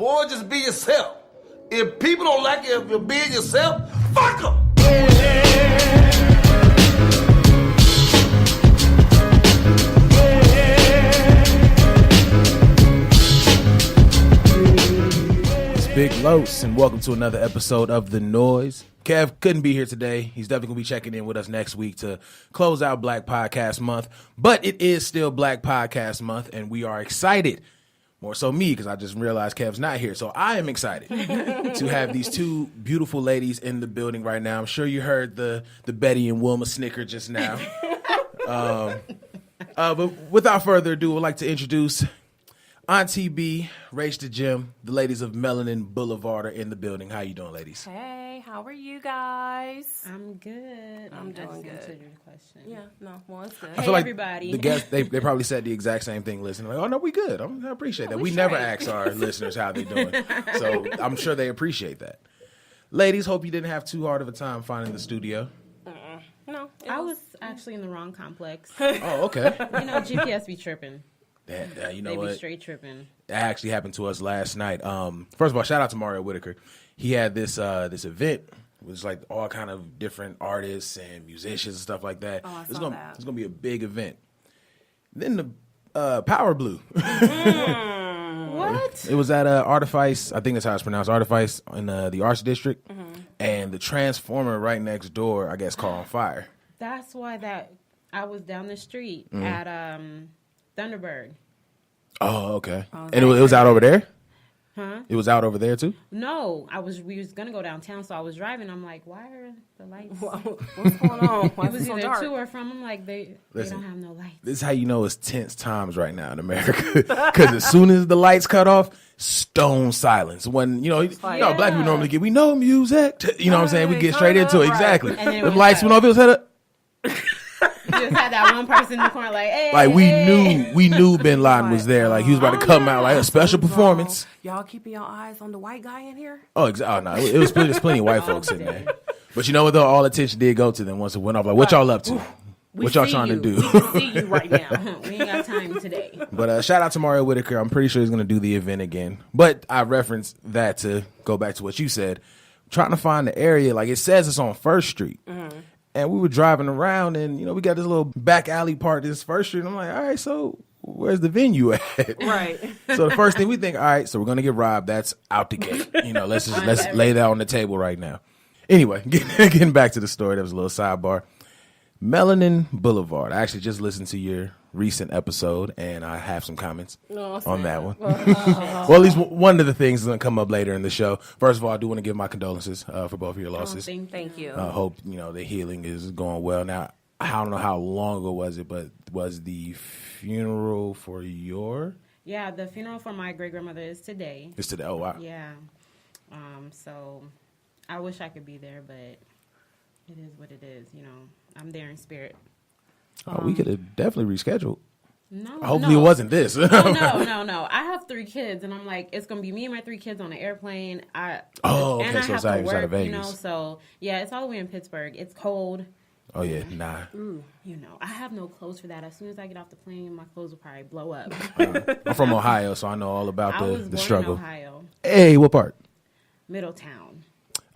boy, just be yourself. If people don't like you if you're being yourself, fuck them. It's Big Los, and welcome to another episode of The Noize. Kev couldn't be here today. He's definitely going to be checking in with us next week to close out Black Podcast Month. But it is still Black Podcast Month, and we are excited. More so me, because I just realized Kev's not here. So I am excited to have these two beautiful ladies in the building right now. I'm sure you heard the Betty and Wilma snicker just now. But without further ado, I'd like to introduce Auntie B, Rach the Gym, the ladies of Melanin Blvd are in the building. How you doing, ladies? Hey, how are you guys? I'm good. I'm doing good. Answered your question. Yeah, no, well, it's good. I feel like everybody. the guests, they probably said the exact same thing listening. Like, oh, no, we good. I appreciate that. We never ask our listeners how they doing. So I'm sure they appreciate that. Ladies, hope you didn't have too hard of a time finding the studio. No, I was actually in the wrong complex. Oh, okay. You know, GPS be tripping. You know They what? be straight tripping. That actually happened to us last night. First of all, shout out to Mario Whitaker. He had this event. It was like all kind of different artists and musicians and stuff like that. Oh, I It's saw gonna that. It's gonna be a big event. Then the power blew. What? It was at Artifice. I think that's how it's pronounced. Artifice in the Arts District, and the transformer right next door, I guess, caught on fire. That's why I was down the street at Thunderbird. Oh, okay. And it was out over there. Huh? It was out over there too. No, we was gonna go downtown, so I was driving. I'm like, why are the lights? what's going on? Why It was is it so either dark? to or from. I'm like, they Listen. don't have no lights. This is how you know it's tense times right now in America. Because as soon as the lights cut off, stone silence. When, like, black people normally we know music. You know what I'm saying? We get straight into it. Right. Exactly. And then it The was lights like- went off. It was head You just had that one person in the corner, like, hey, like hey. we knew Bin Laden was there. Like he was about to come out like a special performance. Y'all keeping your eyes on the white guy in here? Oh, no. It was there's plenty of white folks in there. But you know what though? All attention did go to them once it went off. Like, what y'all up to? We What y'all see trying you. to do? We can see you right now. We ain't got time today. But shout out to Mario Whitaker. I'm pretty sure he's going to do the event again. But I referenced that to go back to what you said. Trying to find the area. Like it says it's on First Street. And we were driving around and, we got this little back alley part, this First Street. And I'm like, all right, so where's the venue at? Right. So the first thing we think, all right, so we're going to get robbed. That's out the gate. Let's lay that on the table right now. Anyway, getting back to the story. That was a little sidebar. Melanin Blvd. I actually just listened to your recent episode, and I have some comments on that one. Well, at least one of the things is going to come up later in the show. First of all, I do want to give my condolences for both of your losses. Thank you. I hope, the healing is going well. Now, I don't know how long ago was it, but was the funeral for your... Yeah, the funeral for my great-grandmother is today. It's today. Oh, wow. Yeah. So I wish I could be there, but it is what it is, I'm there in spirit. We could have definitely rescheduled. No, Hopefully no. it wasn't this. No. I have 3 kids, and I'm like, it's gonna be me and my 3 kids on the airplane. Okay, and I so have it's to out of work, Vegas. So yeah, it's all the way in Pittsburgh. It's cold. Oh yeah, nah. I have no clothes for that. As soon as I get off the plane, my clothes will probably blow up. I'm from Ohio, so I know all about I was the born struggle. in Ohio, Hey, what part? Middletown.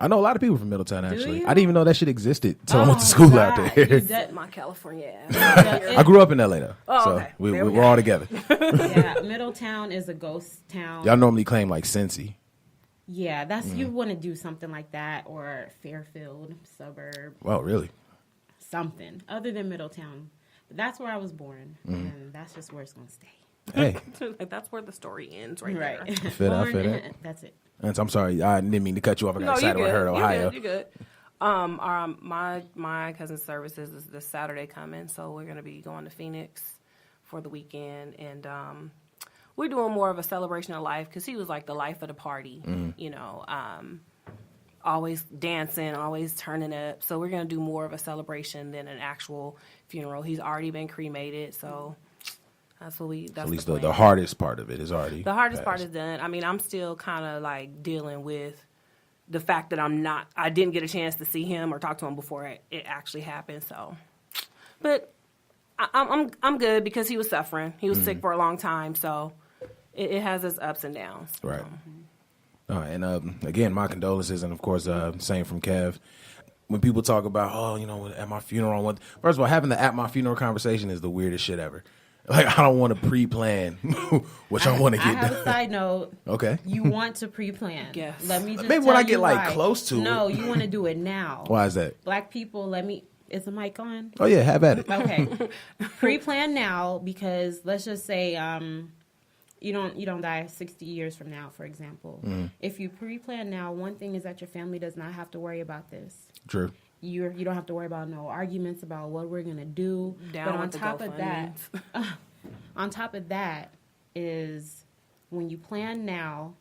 I know a lot of people from Middletown, actually. you? I didn't even know that shit existed until I went to school out God. there. My California ass. I grew up in LA, though. So okay. we're all together. Yeah, Middletown is a ghost town. Y'all normally claim like Cincy. Yeah, that's you want to do something like that, or Fairfield suburb, Well, really? something other than Middletown. But that's where I was born, and that's just where it's gonna stay. Hey, Like, that's where the story ends right Right. there. I feel that. That's it. And I'm sorry, I didn't mean to cut you off. I got excited when I heard Ohio. You good. My cousin's services is this Saturday coming, so we're gonna be going to Phoenix for the weekend, and we're doing more of a celebration of life because he was like the life of the party, always dancing, always turning up. So we're gonna do more of a celebration than an actual funeral. He's already been cremated, so. That's what we. That's At least the the hardest part of it is already. The hardest part passed. is done. I mean, I'm still kind of like dealing with the fact that I didn't get a chance to see him or talk to him before it actually happened. So, but I'm good because he was suffering. He was sick for a long time, so it has its ups and downs. Right. And again, my condolences, and of course, same from Kev. When people talk about, at my funeral, first of all, having the at my funeral conversation is the weirdest shit ever. Like, I don't want to pre-plan what y'all want to get done. I have a side note. Okay. You want to pre-plan. Yes. Let me just Maybe tell when I you get, like, why. close to it. No, you want to do it now. Why is that? Black people, is the mic on? Oh, yeah, have at it. Okay. Pre-plan now because let's just say you don't die 60 years from now, for example. If you pre-plan now, one thing is that your family does not have to worry about this. True. You don't have to worry about no arguments about what we're gonna do. Down but on with the top of that, is when you plan now,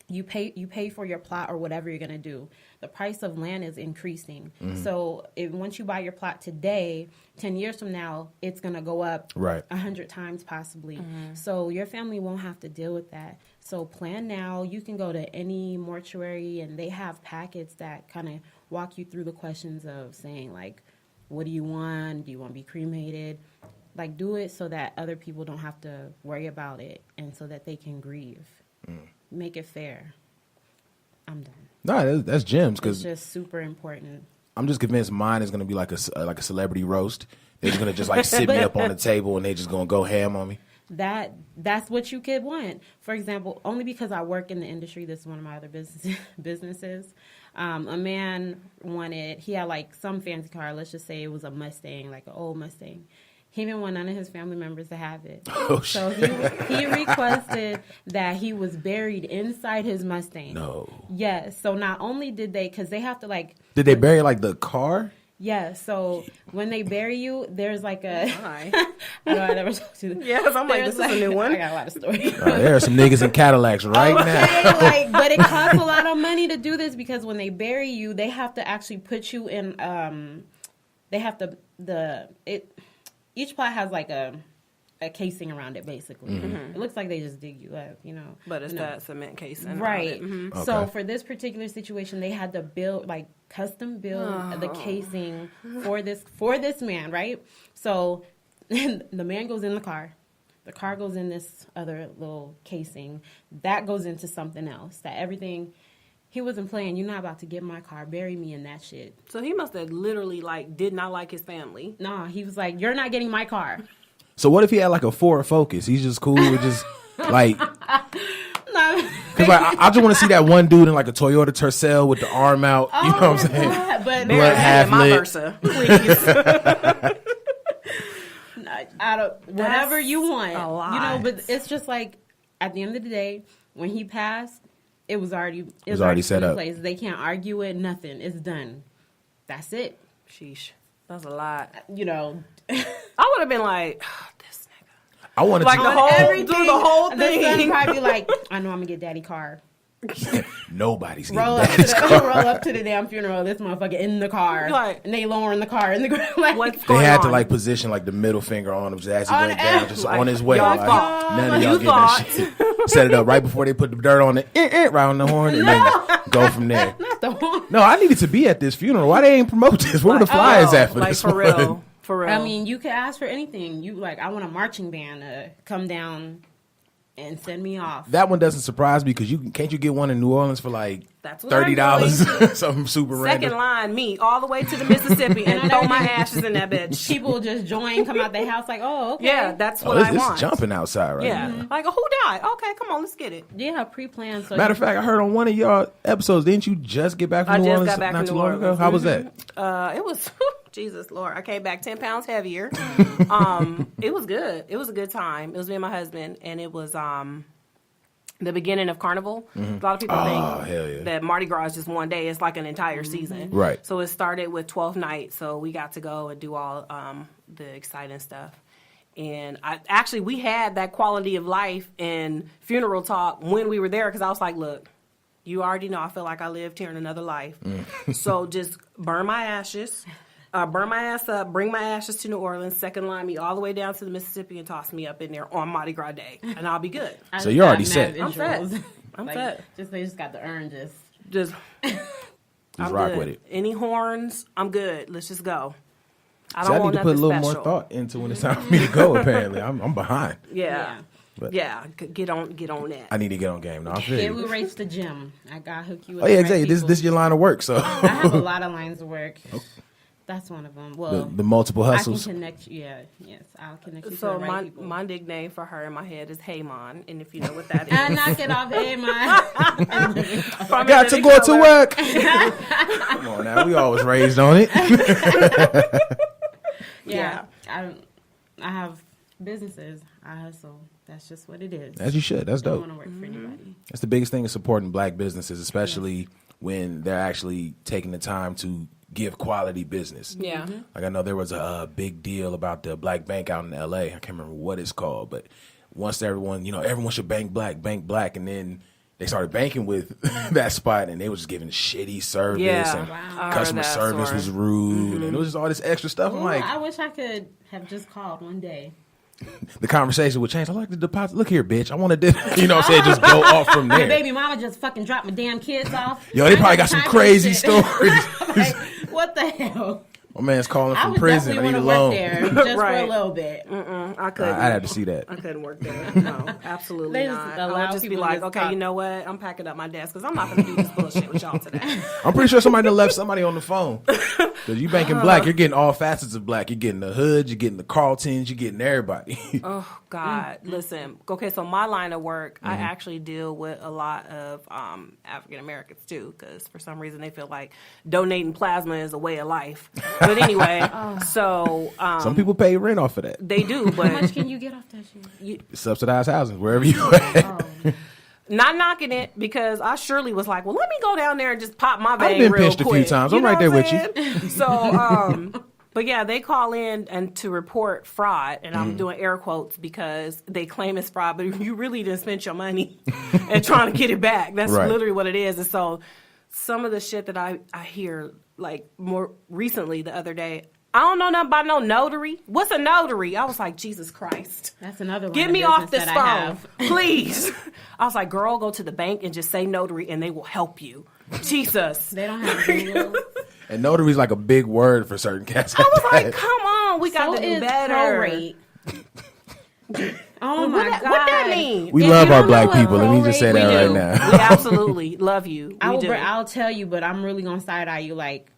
you pay for your plot or whatever you're gonna do. The price of land is increasing. So once you buy your plot today, 10 years from now, it's gonna go up 100 times possibly. So your family won't have to deal with that. So plan now. You can go to any mortuary and they have packets that kind of walk you through the questions of saying like, what do you want? Do you want to be cremated? Like, do it so that other people don't have to worry about it and so that they can grieve. Make it fair. I'm done. No, that's gems. It's just super important. I'm just convinced mine is going to be like a celebrity roast. They're just going to just like sit me up on the table and they just going to go ham on me. That's what you could want. For example, only because I work in the industry, this is one of my other businesses. A man he had like some fancy car. Let's just say it was a Mustang, like an old Mustang. He didn't want none of his family members to have it. Oh, so he requested that he was buried inside his Mustang. No. Yes. So not only did they, because they have to like. Did they bury like the car? Yeah, so when they bury you, there's like a. Hi. I know I never talked to them. Yes, I'm like, this is a new one. I got a lot of stories. There are some niggas in Cadillacs right now. But it costs a lot of money to do this because when they bury you, they have to actually put you in. They have to each plot has like a casing around it, basically. It looks like they just dig you up, But it's that cement casing. Right. Okay. So for this particular situation, they had to custom build the casing for this man, right? So the man goes in the car. The car goes in this other little casing. That goes into something else. That everything... He wasn't playing. You're not about to get my car. Bury me in that shit. So he must have literally did not like his family. Nah, he was like, you're not getting my car. So what if he had like a Ford Focus? He's just cool with just like... No. Cause I just want to see that one dude in like a Toyota Tercel with the arm out. You know what I'm saying? God, but Blood half my lit. Versa, please. Whatever you want. A lot. But it's just like, at the end of the day, when he passed, it was already set in up. place. They can't argue it. Nothing. It's done. That's it. Sheesh. That's a lot. I would have been like, this nigga. I wanted Like to the whole The thing. son probably be like, I know I'm gonna get daddy car. Nobody's Roll getting that. roll up to the damn funeral. This motherfucker in the car, Like- and they lowering the car in the ground. Like, What's They going had on? to like position like the middle finger on him just as he On went down, it. just Like, on his way. y'all Like, thought. none of y'all You getting that shit. Set it up right before they put the dirt on it, right on the horn, and then go from there. Not the one. No, I needed to be at this funeral. Why they ain't promote this? Where were the flyers at for this for one? real. For real. I mean, you could ask for anything. I want a marching band to come down and send me off. That one doesn't surprise me because can't you get one in New Orleans for like That's what I'm $30? Something super Second random. line, me, all the way to the Mississippi and throw my ashes in that bitch. People just join, come out their house like, oh, okay. Yeah, that's Oh, what this I want. is jumping outside right Yeah. now. Like, who died? Okay, come on, let's get it. Yeah, pre-planned. So Matter of fact, I heard on one of y'all episodes, didn't you just get back from I New just Orleans got back not from too New long ago? Orleans. How was that? It was, Jesus Lord, I came back 10 pounds heavier. It was good. It was a good time. It was me and my husband, and it was the beginning of Carnival. A lot of people hell yeah. think that Mardi Gras is just one day. It's like an entire season. Right. So it started with 12 nights, so we got to go and do all the exciting stuff. And we had that quality of life and funeral talk when we were there, because I was like, look, you already know I feel like I lived here in another life. So just burn my ashes. Burn my ass up, bring my ashes to New Orleans, second line me all the way down to the Mississippi and toss me up in there on Mardi Gras Day, and I'll be good. So you're already set. I'm set. I'm Like, set. They just got the urn Just Just I'm rock good. with it. Any horns, I'm good. Let's just go. I So don't I want need to put a nothing little special. more thought into when it's time for me to go, apparently. I'm behind. Yeah. But Yeah, get on that. I need to get on game. No, I feel Yeah, you. we race the gym. I got to hook you with Oh yeah, the right exactly. This people. is your line of work. So I have a lot of lines of work. That's one of them. Well, the multiple I hustles. can connect you. Yeah, yes, I'll connect you to So the right people. my nickname for her in my head is Heymon, and if you know what that is, I knock it off, hey man. I got to go to work. Come on now, we always raised on it. Yeah, I have businesses. I hustle. That's just what it is. As you should. That's I don't dope. want to work for anybody. That's the biggest thing is supporting black businesses, especially when they're actually taking the time to give quality business. yeah. Like I know there was a big deal about the black bank out in LA. I can't remember what it's called, but once everyone should bank black, and then they started banking with that spot, and they was just giving shitty service, Yeah. and Wow. I heard customer that service story. was rude, and it was just all this extra stuff. I'm Ooh, like, I wish I could have just called one day. the conversation would change. I like the deposit. Look here, bitch. I want to, you know what I'm saying? Just go off from My there. baby mama just fucking dropped my damn kids off. Yo, they probably got some crazy stories. stories. Like, what the hell? My man's calling I from would prison. I definitely need a want to work loan. there just for Right. a little bit. I couldn't. I'd have to see that. I couldn't work there. No, absolutely They just not. I allow would just be people to like, just okay, talk. you know what? I'm packing up my desk because I'm not going to do this bullshit with y'all today. I'm pretty sure somebody done left somebody on the phone. Because you banking black, you're getting all facets of black. You're getting the hoods, you're getting the Carltons, you're getting everybody. Oh God! Listen, okay. So my line of work, I actually deal with a lot of African Americans too, because for some reason they feel like donating plasma is a way of life. But anyway, so Some people pay rent off of that. they do, How but much can you get off that shit? Subsidized housing, wherever you at. not knocking it because I surely was like, well, let me go down there and just pop my vein been real pinched a few quick. times. You I'm know right there what with I'm saying? So, but yeah, they call in and to report fraud, and I'm doing air quotes because they claim it's fraud, but you really didn't spend your money and trying to get it back. That's Right. literally what it is. And so, some of the shit that I hear like more recently the other day. I don't know nothing about no notary. What's a notary? I was like, Jesus Christ. That's another one. Get me off this phone, please. I was like, girl, go to the bank and just say notary and they will help you. Jesus. They don't have Google. And notary's like a big word for certain cats. I was like, come on, we got So to do is better. prorate. Oh my God. What that mean? We If love you our don't black know what people. Let me just say prorate that We right do. now. We absolutely love you. We do. I'll tell you, but I'm really gonna side eye you. Like,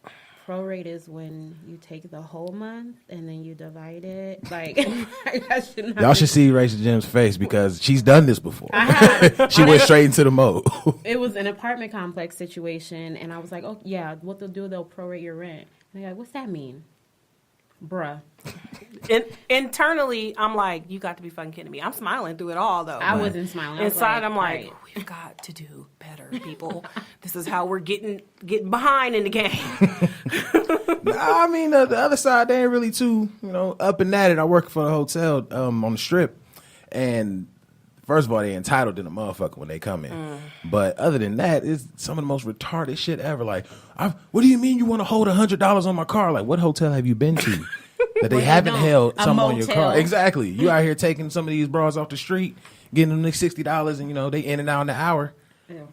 prorate is when you take the whole month and then you divide it. Like, Y'all should see Rachel Jim's face because she's done this before. I have. She went straight into the mode. It was an apartment complex situation, and I was like, "Oh yeah, what they'll do? They'll prorate your rent." And they're like, "What's that mean, bruh?" Internally, I'm like, you got to be fucking kidding me. I'm smiling through it all, though. I wasn't smiling. I was Inside, I'm like, right. we've got to do better, people. This is how we're getting behind in the game. Nah, I mean, the other side, they ain't really too, up and at it. I work for a hotel on the Strip, and first of all, they entitled to the motherfucker when they come in. But other than that, it's some of the most retarded shit ever. Like, what do you mean you want to hold $100 on my car? Like, what hotel have you been to that they haven't don't. held A some on your motel. car? Exactly. You out here taking some of these bras off the street, getting them $60, and they in and out in an hour. Ew.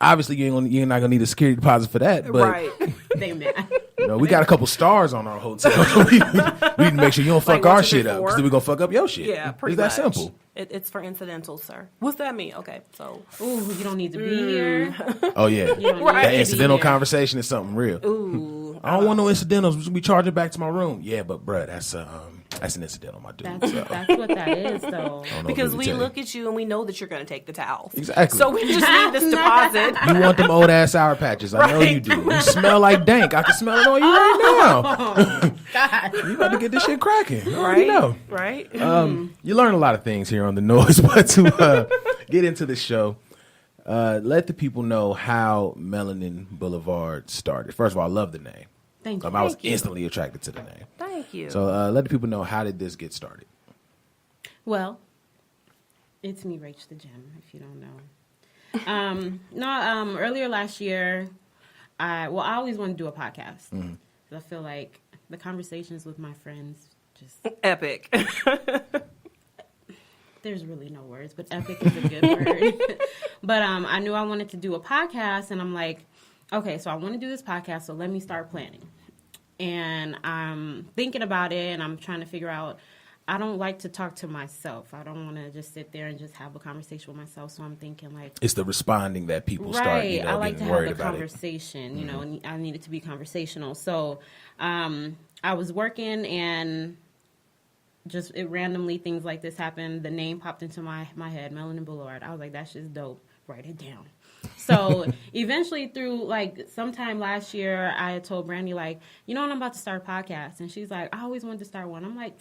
Obviously, you're not gonna need a security deposit for that. But Right. They mad. we got a couple stars on our hotel. we need to make sure you don't fuck Like our once or shit up before. because then we're gonna fuck up your shit. Yeah, pretty It's that much. simple. It's for incidental, sir. What's that mean? Okay, so. Ooh, you don't need to be here. Oh yeah, don't need Right. that to be incidental here. conversation is something real. Ooh. I don't want no incidentals. We charge it back to my room. Yeah, but bruh, that's an incidental, my dude. That's what that is, though. I don't know Because what we to tell you. look at you and we know that you're going to take the towels. Exactly. So we just need this deposit. You want them old ass sour patches? I know Right. you do. You smell like dank. I can smell it on you right now. God. You about to get this shit cracking. You already know. Right? You learn a lot of things here on the Noize, but to get into the show, let the people know how Melanin Blvd started. First of all, I love the name. Thank you. I was Thank you. instantly attracted to the name. Thank you. So let the people know, how did this get started? Well, it's me, Rach the Gym, if you don't know. Earlier last year, I always wanted to do a podcast. 'Cause I feel like the conversations with my friends just, Epic. there's really no words, but epic is a good word. But I knew I wanted to do a podcast, and I'm like, okay, so I want to do this podcast, so let me start planning. And I'm thinking about it, and I'm trying to figure out, I don't like to talk to myself. I don't want to just sit there and just have a conversation with myself. So I'm thinking like, it's the responding that people start, you know, I like to getting have worried a about conversation, you know, and I need it to be conversational. So I was working and just randomly things like this happened. The name popped into my head, Melanin Blvd. I was like, that's just dope. Write it down. So eventually through like sometime last year, I had told Brandy like, you know what, I'm about to start a podcast. And she's like, I always wanted to start one. I'm like,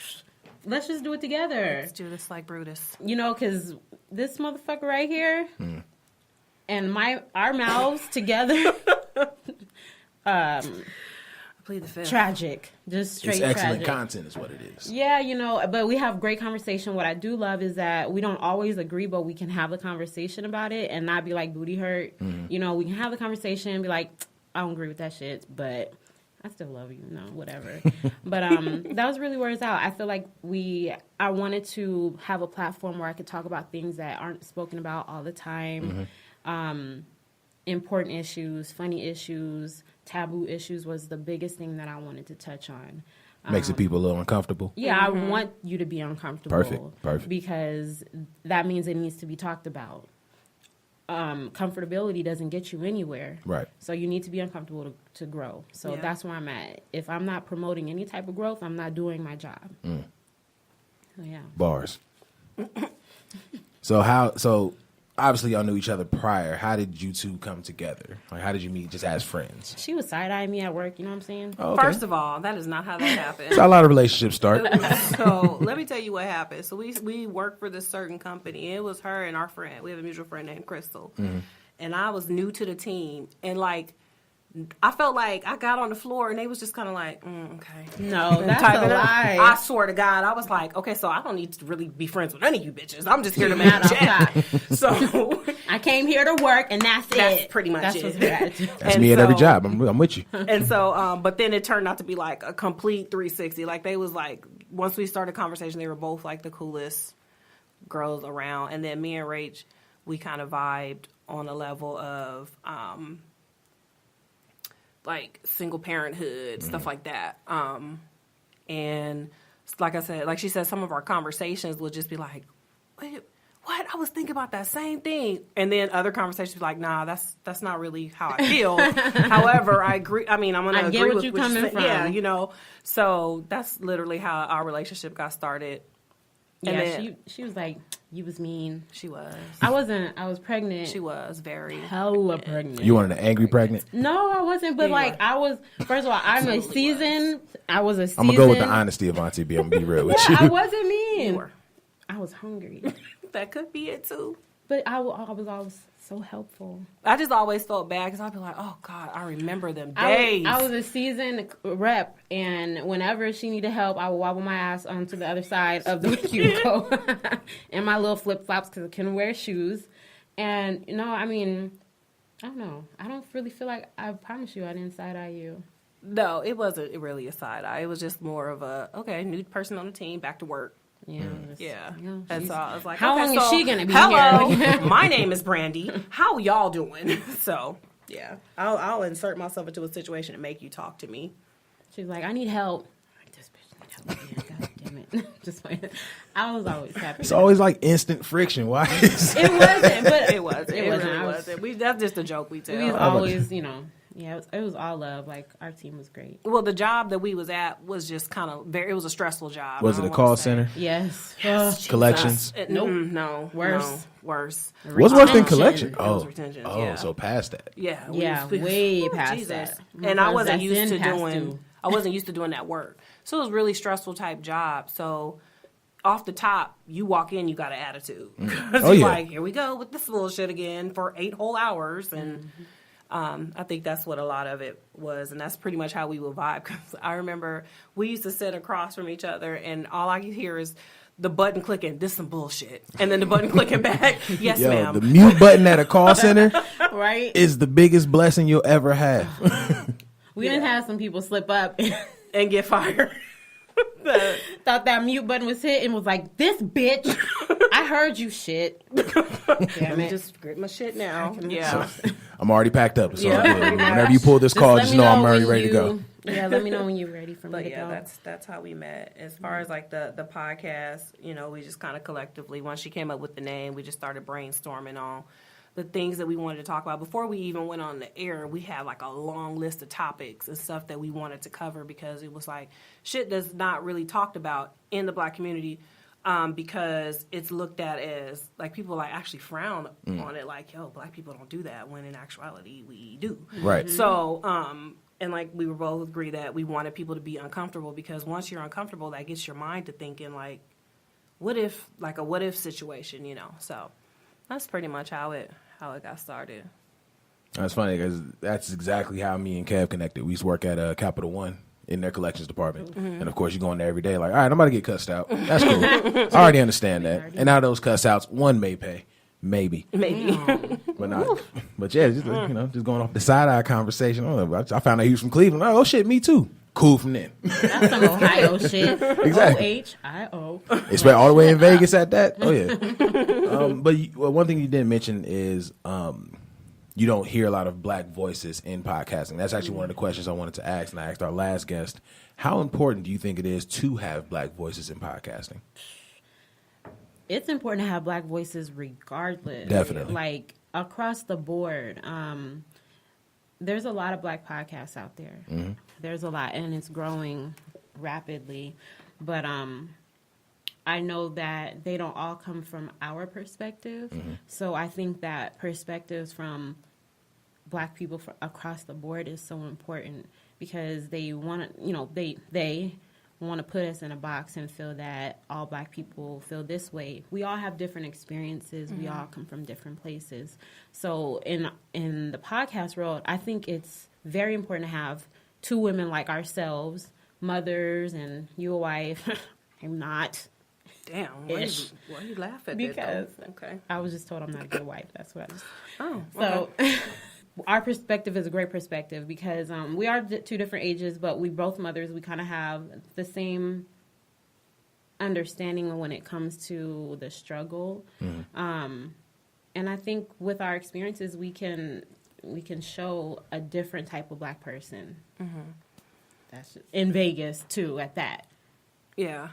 let's just do it together. Let's do this like Brutus. You know, because this motherfucker right here and our mouths together, Plead the fifth. tragic. Just straight It's excellent tragic. content is what it is. Yeah, you know, but we have great conversation. What I do love is that we don't always agree, but we can have a conversation about it and not be like booty hurt. You know, we can have the conversation and be like, I don't agree with that shit, but I still love you, no, whatever. But that was really where it's out. I feel like I wanted to have a platform where I could talk about things that aren't spoken about all the time. Important issues, funny issues, taboo issues was the biggest thing that I wanted to touch on. Makes the people a little uncomfortable. Yeah, I want you to be uncomfortable. Perfect. Because that means it needs to be talked about. Comfortability doesn't get you anywhere. Right. So you need to be uncomfortable to grow. So Yeah. that's where I'm at. If I'm not promoting any type of growth, I'm not doing my job. So yeah. Bars. So obviously y'all knew each other prior. How did you two come together? Like, how did you meet just as friends? She was side-eyeing me at work, you know what I'm saying? Oh, okay. First of all, that is not how that happened. That's how a lot of relationships start. So let me tell you what happened. So we worked for this certain company. It was her and our friend. We have a mutual friend named Crystal. And I was new to the team. And like, I felt like I got on the floor and they was just kind of like, okay. No, that's Typing a it up. lie. I swear to God, I was like, okay, so I don't need to really be friends with any of you bitches. I'm just here to make Mad a off check. top. So I came here to work, and that's it. pretty much That's it. what's her attitude. That's And me at every so- job. I'm with you. And so, but then it turned out to be like a complete 360. Like they was like, once we started conversation, they were both like the coolest girls around. And then me and Rach, we kind of vibed on a level of like single parenthood, stuff like that. And like I said, like she said, some of our conversations will just be like, wait, what? I was thinking about that same thing. And then other conversations be like, nah, that's not really how I feel. However, I agree. I mean, I'm going to agree get with what you're what coming saying. from. Yeah, you know. So that's literally how our relationship got started. And Yeah, then, she was like, you was mean. she was. I wasn't. I was pregnant. She was very. hella pregnant. You wanted an angry pregnant? No, I wasn't. But Yeah, like, I was. First of all, I'm a Absolutely season. I was a season. I'm gonna go with the honesty of Auntie. I'm gonna be real with you. I wasn't mean. You were. I was hungry, That could be it too. but I was always so helpful. I just always felt bad because I'd be like, oh God, I remember them I days. was a seasoned rep, and whenever she needed help, I would wobble my ass onto the other side of the cubicle in my little flip flops because I couldn't wear shoes. And you know, I mean, I don't know. I don't really feel like I promise you I didn't side eye you. No, it wasn't really a side eye. It was just more of a, okay, new person on the team, back to work. Yeah, Yeah. you know, And she's- so I was like, how okay, long is so, she gonna be hello, here? my name is Brandy. How y'all doing? So, yeah, I'll insert myself into a situation and make you talk to me. She's like, I need help. Like, this bitch need help. Yeah, God damn it. Just like, I was always happy. It's always like instant friction. Why? It wasn't, but It was. It wasn't. really I was- wasn't. That's just a joke we tell. we was about always, you know, yeah, it was all love. Like, our team was great. Well, the job that we was at was just kind of it was a stressful job. Was I it a don't call wanna say. center? Yes. Collections? Nope. No. Worse. No, worse. What's worse than Retention. collection? It Oh, was retention, yeah. so past that. Yeah. Yeah, we- way Ooh, past Jesus. that. And I Because wasn't that's used in to past doing. due. I wasn't used to doing that work. So it was really stressful type job. So off the top, you walk in, you got an attitude. Because Oh, you're yeah. like, here we go with this bullshit again for 8 whole hours. And I think that's what a lot of it was. And that's pretty much how we would vibe. Because I remember we used to sit across from each other, and all I could hear is the button clicking, this some bullshit. And then the button clicking back, yes, Yo, ma'am. the mute button at a call center Right? is the biggest blessing you'll ever have. We didn't have some people slip up and And get fired. thought that mute button was hit and was like, this bitch, I heard you shit. Damn it. Just grip my shit now. Yeah. I'm already packed up. It's all Yeah. good. Whenever you pull this Just call, let just me know I'm know already when ready to go. Yeah, let me know when you're ready for me But to yeah, go. that's how we met. As far as like the podcast, you know, we just kind of collectively, once she came up with the name, we just started brainstorming on the things that we wanted to talk about. Before we even went on the air, we had like a long list of topics and stuff that we wanted to cover because it was like shit that's not really talked about in the Black community. Because it's looked at as like people like actually frown on it, like, yo, Black people don't do that, when in actuality we do. Right. So, and like we were both agree that we wanted people to be uncomfortable, because once you're uncomfortable, that gets your mind to thinking like, what if, like a what if situation, you know? So that's pretty much how it got started. That's funny because that's exactly how me and Kev connected. We used to work at Capital One in their collections department. And of course, you go in there every day like, all right, I'm about to get cussed out. That's cool. I already understand that. And out of those cuss outs, one may pay. Maybe. But not. But yeah, just, you know, just going off the side-eye conversation. I found out he was from Cleveland. Oh, shit, me too. Cool from then. That's some Ohio shit. Exactly. O-H-I-O. Especially all the way in Vegas at that. Oh, yeah. But one thing you didn't mention is you don't hear a lot of Black voices in podcasting. That's actually one of the questions I wanted to ask, and I asked our last guest, how important do you think it is to have Black voices in podcasting? It's important to have Black voices regardless. Definitely. Like, across the board. There's a lot of Black podcasts out there. Mm-hmm. There's a lot, and it's growing rapidly. But I know that they don't all come from our perspective. Mm-hmm. So I think that perspectives from Black people across the board is so important, because they want to, you know, they want to put us in a box and feel that all Black people feel this way. We all have different experiences. Mm-hmm. We all come from different places. So in the podcast world, I think it's very important to have two women like ourselves, mothers, and you a wife. I'm not. Damn, why you laugh at because that? Because okay, I was just told I'm not a good wife. That's what I just. Oh, so. Okay. Our perspective is a great perspective, because we are two different ages, but we both mothers. We kind of have the same understanding when it comes to the struggle. Mm-hmm. And I think with our experiences, we can show a different type of Black person. Mm-hmm. That's just, in Vegas too. At that, yeah.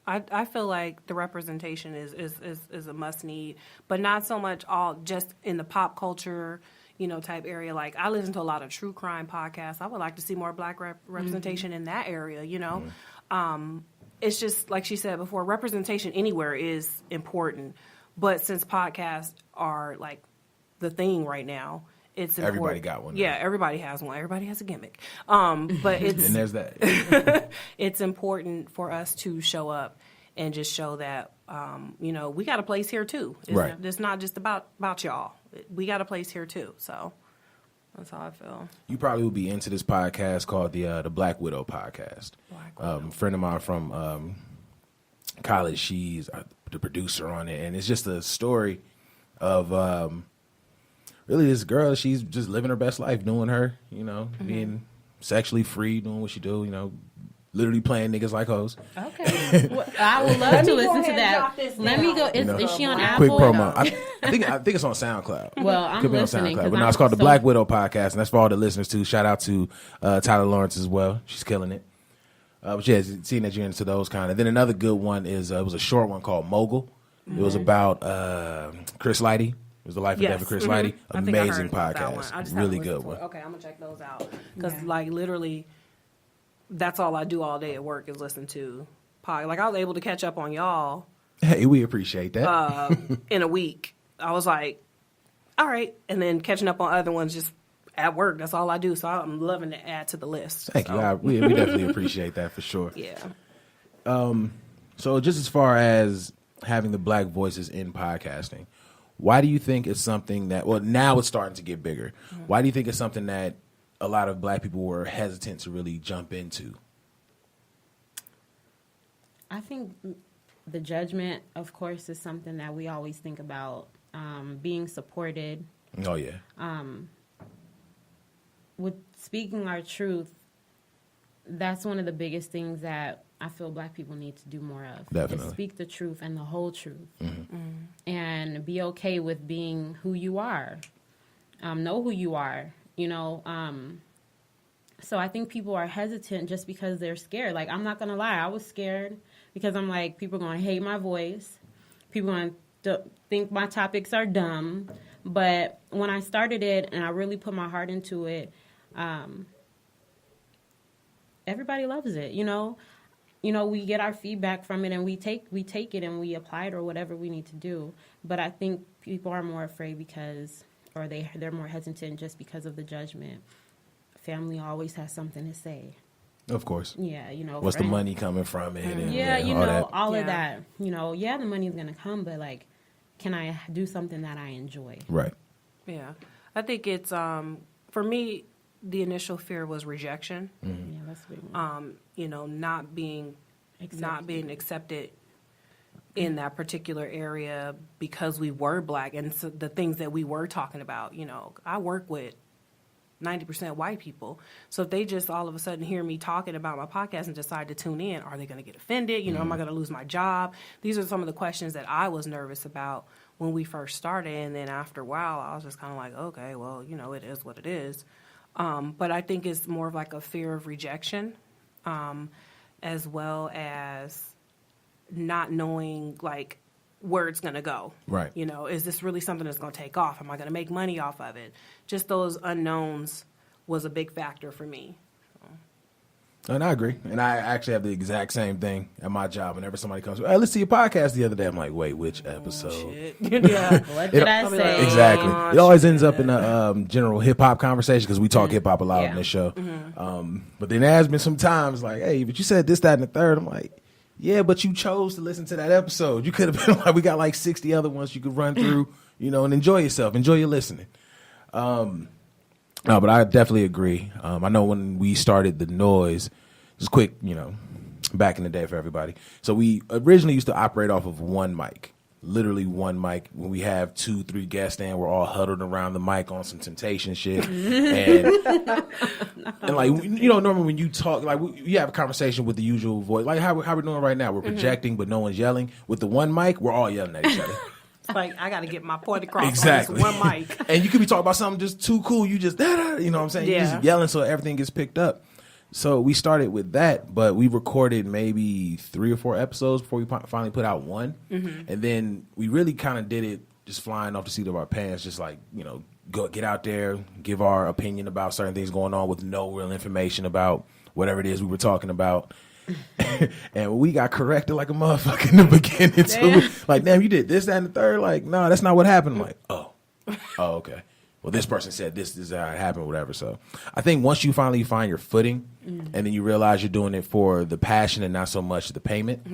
I feel like the representation is a must need, but not so much all just in the pop culture, you know, type area. Like, I listen to a lot of true crime podcasts. I would like to see more Black representation mm-hmm. in that area, you know. Mm-hmm. It's just, like she said before, representation anywhere is important. But since podcasts are, like, the thing right now, it's important. Everybody got one. Yeah, everybody has one. Everybody has a gimmick. But it's... and there's that. It's important for us to show up and just show that, you know, we got a place here, too. It's not just about y'all. We got a place here, too. So that's how I feel. You probably will be into this podcast called the Black Widow podcast. A friend of mine from college, she's the producer on it. And it's just a story of... really, this girl, she's just living her best life, doing her, you know, mm-hmm. being sexually free, doing what she do, you know, literally playing niggas like hoes. Okay. Well, I would love to listen to that. Let me go. Is she on Apple? Quick promo. I think it's on SoundCloud. Well, I'm Could be listening. On SoundCloud. But no, it's called the Black Widow podcast, and that's for all the listeners, too. Shout out to Tyler Lawrence as well. She's killing it. But yeah, seeing that you're into those kind of. Then another good one is, it was a short one called Mogul. Mm-hmm. It was about Chris Lighty. It was the life and death of Chris mm-hmm. Lighty. Amazing podcast. Really good one. Okay, I'm going to check those out. Because, like, literally, that's all I do all day at work is listen to pod. Like, I was able to catch up on y'all. Hey, we appreciate that. In a week. I was like, all right. And then catching up on other ones just at work. That's all I do. So I'm loving to add to the list. Thank you. We definitely appreciate that for sure. Yeah. So just as far as having the Black voices in podcasting, why do you think it's something that, well, now it's starting to get bigger. Mm-hmm. Why do you think it's something that a lot of Black people were hesitant to really jump into? I think the judgment, of course, is something that we always think about. Being supported. Oh, yeah. With speaking our truth, that's one of the biggest things that I feel Black people need to do more of. Definitely. To speak the truth and the whole truth. Mm-hmm. And be okay with being who you are. Know who you are. You know, So I think people are hesitant just because they're scared. Like, I'm not going to lie. I was scared because I'm like, people are going to hate my voice. People are going to think my topics are dumb. But when I started it and I really put my heart into it, everybody loves it, you know. You know, we get our feedback from it and we take it and we apply it or whatever we need to do. But I think people are more afraid because, or they're more hesitant just because of the judgment. Family always has something to say. Of course. Yeah, you know. What's the money coming from it? And, yeah, you all know, that. all of that. You know, yeah, the money's going to come, but, like, can I do something that I enjoy? Right. Yeah. I think it's, for me, the initial fear was rejection. Mm-hmm. Yeah, that's a big one. You know, not being accepted in that particular area because we were Black and so the things that we were talking about. You know, I work with 90% white people. So if they just all of a sudden hear me talking about my podcast and decide to tune in, are they going to get offended? You know, am I going to lose my job? These are some of the questions that I was nervous about when we first started. And then after a while, I was just kind of like, okay, well, you know, it is what it is. But I think it's more of like a fear of rejection, as well as not knowing, like, where it's going to go. Right. You know, is this really something that's going to take off? Am I going to make money off of it? Just those unknowns was a big factor for me. And I agree. And I actually have the exact same thing at my job. Whenever somebody comes, hey, let's see your podcast the other day. I'm like, wait, which episode? Yeah. What did I say? Exactly. It always ends up in a general hip-hop conversation because we talk hip-hop a lot on this show. But then there has been some times like, hey, but you said this, that, and the third. I'm like, yeah, but you chose to listen to that episode. You could have been like, we got like 60 other ones you could run through, you know, and enjoy yourself. Enjoy your listening. No, but I definitely agree. I know when we started the Noize, just quick, you know, back in the day for everybody. So we originally used to operate off of one mic, literally one mic. When we have 2-3 guests in, we're all huddled around the mic on some Temptation shit. And like, you know, normally when you talk, like you have a conversation with the usual voice, like how we're doing right now. We're projecting, but no one's yelling. With the one mic, we're all yelling at each other. Like, I got to get my point across Exactly. on this one mic. And you could be talking about something just too cool. You just, you know what I'm saying? You're just yelling so everything gets picked up. So we started with that, but we recorded maybe 3 or 4 episodes before we finally put out one. And then we really kind of did it just flying off the seat of our pants, just like, you know, go get out there, give our opinion about certain things going on with no real information about whatever it is we were talking about. And we got corrected like a motherfucker in the beginning too. Like, damn, you did this, that, and the third. Like, no, that's not what happened. I'm like, oh, okay. Well, this person said this is how it happened, whatever. So I think once you finally find your footing and then you realize you're doing it for the passion and not so much the payment,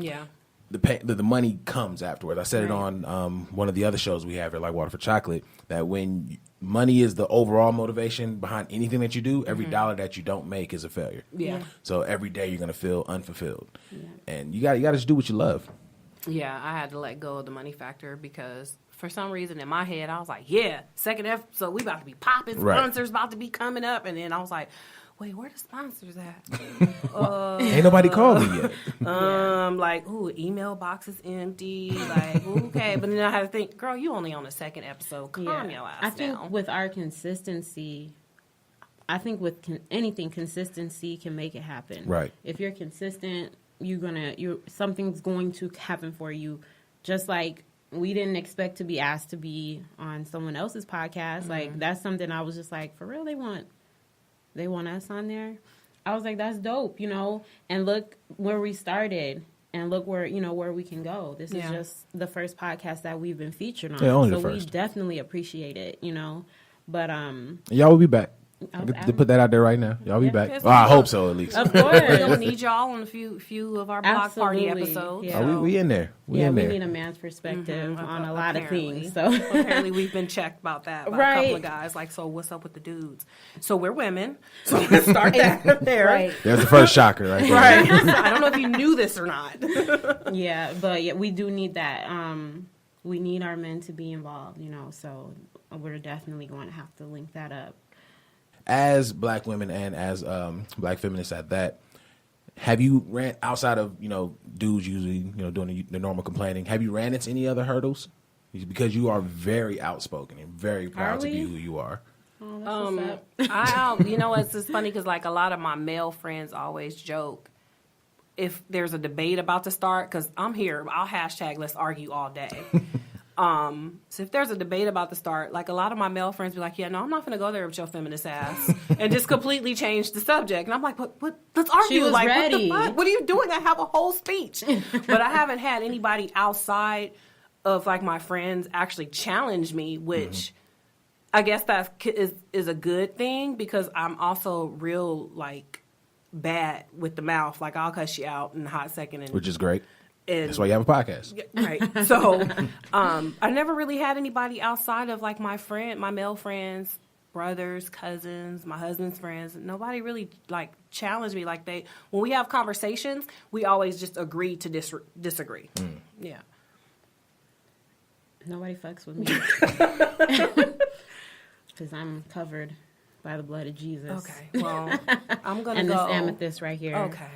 the money comes afterwards. I said it on one of the other shows we have here, like Water for Chocolate, that when money is the overall motivation behind anything that you do, every dollar that you don't make is a failure. Yeah. So every day you're going to feel unfulfilled. Yeah. And you got to just do what you love. Yeah, I had to let go of the money factor because for some reason in my head, I was like, yeah, second episode, we about to be popping. Sponsors about to be coming up. And then I was like, wait, where the sponsors at? Ain't nobody called me yet. Like, ooh, email box is empty. Like, okay. But then I had to think, girl, you only on the second episode. Calm your ass down. I think with our consistency, I think with anything, consistency can make it happen. Right. If you're consistent, something's going to happen for you. Just like we didn't expect to be asked to be on someone else's podcast. Like, that's something I was just like, for real, they want us on there. I was like, that's dope, you know. And look where we started, and look where we can go. This is just the first podcast that we've been featured on. Yeah, only so the first. We definitely appreciate it, you know. But y'all will be back. To put that out there right now. Y'all be back. Well, I hope so, at least. Of course. We're going to need y'all on a few of our block party episodes. Yeah. Oh, we in there. We need a man's perspective on a lot of things. So apparently we've been checked about that by a couple of guys. Like, so what's up with the dudes? So we're women. So let's start that there. Right. There's the first shocker right there. Right. I don't know if you knew this or not. But we do need that. We need our men to be involved, you know. So we're definitely going to have to link that up. As black women and as black feminists at that, have you ran outside of, you know, dudes usually, you know, doing the normal complaining, have you ran into any other hurdles? Because you are very outspoken and very proud to be who you are. Oh, that's what's up. You know, it's just funny because like a lot of my male friends always joke if there's a debate about to start, because I'm here, I'll hashtag let's argue all day. So if there's a debate about to start, like a lot of my male friends be like, yeah, no, I'm not going to go there with your feminist ass, and just completely change the subject. And I'm like, what? Let's argue. She was like, ready. What the fuck? What are you doing? I have a whole speech. But I haven't had anybody outside of like my friends actually challenge me, which I guess that is a good thing, because I'm also real like bad with the mouth. Like I'll cuss you out in a hot second. And, which is great. and, That's why you have a podcast. right. So I never really had anybody outside of like my male friends, brothers, cousins, my husband's friends. Nobody really like challenged me like when we have conversations, we always just agree to disagree. Yeah. Nobody fucks with me. Because I'm covered by the blood of Jesus. Okay. Well, I'm going to and go. this amethyst right here. Okay.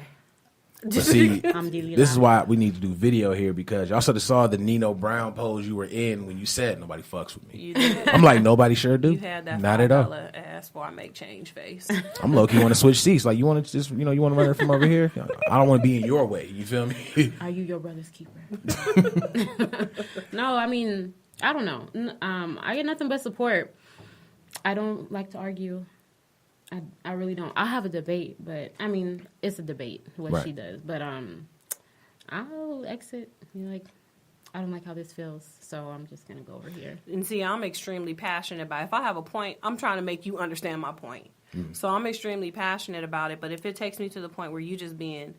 But see, I'm this is why we need to do video here, because y'all sort of saw the Nino Brown pose you were in when you said nobody fucks with me. You did. I'm like, nobody sure do. You had that Not at all. $5 ass before I make change face. I'm low-key want to switch seats. Like, you want to just, you want to run it from over here? I don't want to be in your way. You feel me? Are you your brother's keeper? No, I mean, I don't know. I get nothing but support. I don't like to argue. I really don't. I'll have a debate, but I mean, it's a debate what Right. she does. But I'll exit. I don't like how this feels, so I'm just gonna go over here. And see, I'm extremely passionate about it. If I have a point, I'm trying to make you understand my point. So I'm extremely passionate about it. But if it takes me to the point where you just being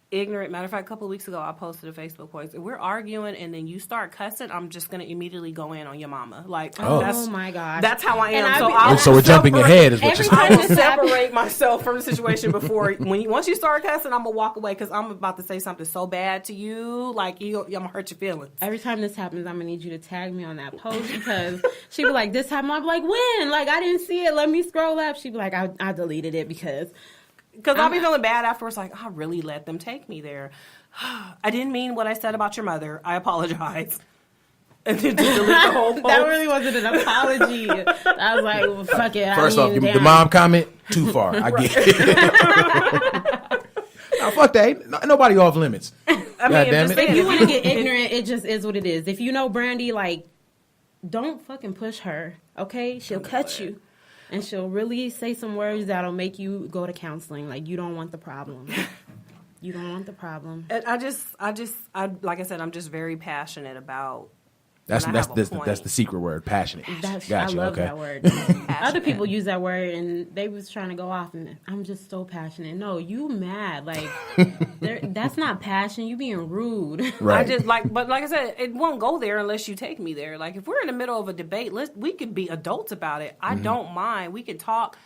ignorant, matter of fact, a couple of weeks ago, I posted a Facebook post. If we're arguing and then you start cussing, I'm just going to immediately go in on your mama. Like, Oh my gosh. That's how I am. And So we're jumping ahead is what you're I saying. will separate myself from the situation before. Once you start cussing, I'm going to walk away because I'm about to say something so bad to you. Like, I'm going to hurt your feelings. Every time this happens, I'm going to need you to tag me on that post, because she be like, this happened. I'm like, when? Like, I didn't see it. Let me scroll up. She be like, I deleted it because I'll be feeling bad afterwards. Like, I really let them take me there. I didn't mean what I said about your mother. I apologize. And then just delete the whole post. that really wasn't an apology. I was like, well, fuck it. First off, the damn. mom comment, too far. I get it. No, fuck that. Ain't nobody off limits. I mean, God damn just it. saying, If you want to get ignorant, it just is what it is. If you know Brandy, like, don't fucking push her, okay? She'll cut you. And she'll really say some words that'll make you go to counseling. Like, you don't want the problem. You don't want the problem. And I like I said, I'm just very passionate about. That's when I have a the point. secret word, passionate. I Gotcha, love okay. that word. Other people use that word, and they was trying to go off, and I'm just so passionate. No, you mad. Like, that's not passion. You being rude. Right. I just but like I said, it won't go there unless you take me there. Like, if we're in the middle of a debate, we could be adults about it. I don't mind. We could talk,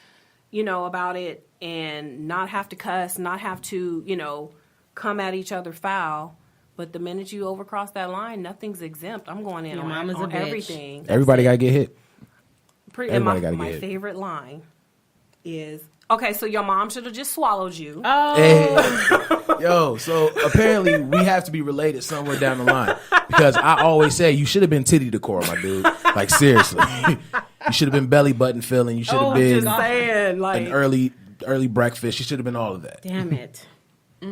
about it and not have to cuss, not have to, come at each other foul. But the minute you overcross that line, nothing's exempt. I'm going in Your on mama's a bitch. everything. Everybody got to get hit. And gotta my get it. favorite line is, okay, so your mom should have just swallowed you. Oh, Hey. Yo, so apparently we have to be related somewhere down the line, because I always say you should have been titty decor, my dude. Like, seriously. You should have been belly button filling. You should have I'm been just saying, like, an early breakfast. You should have been all of that. damn it.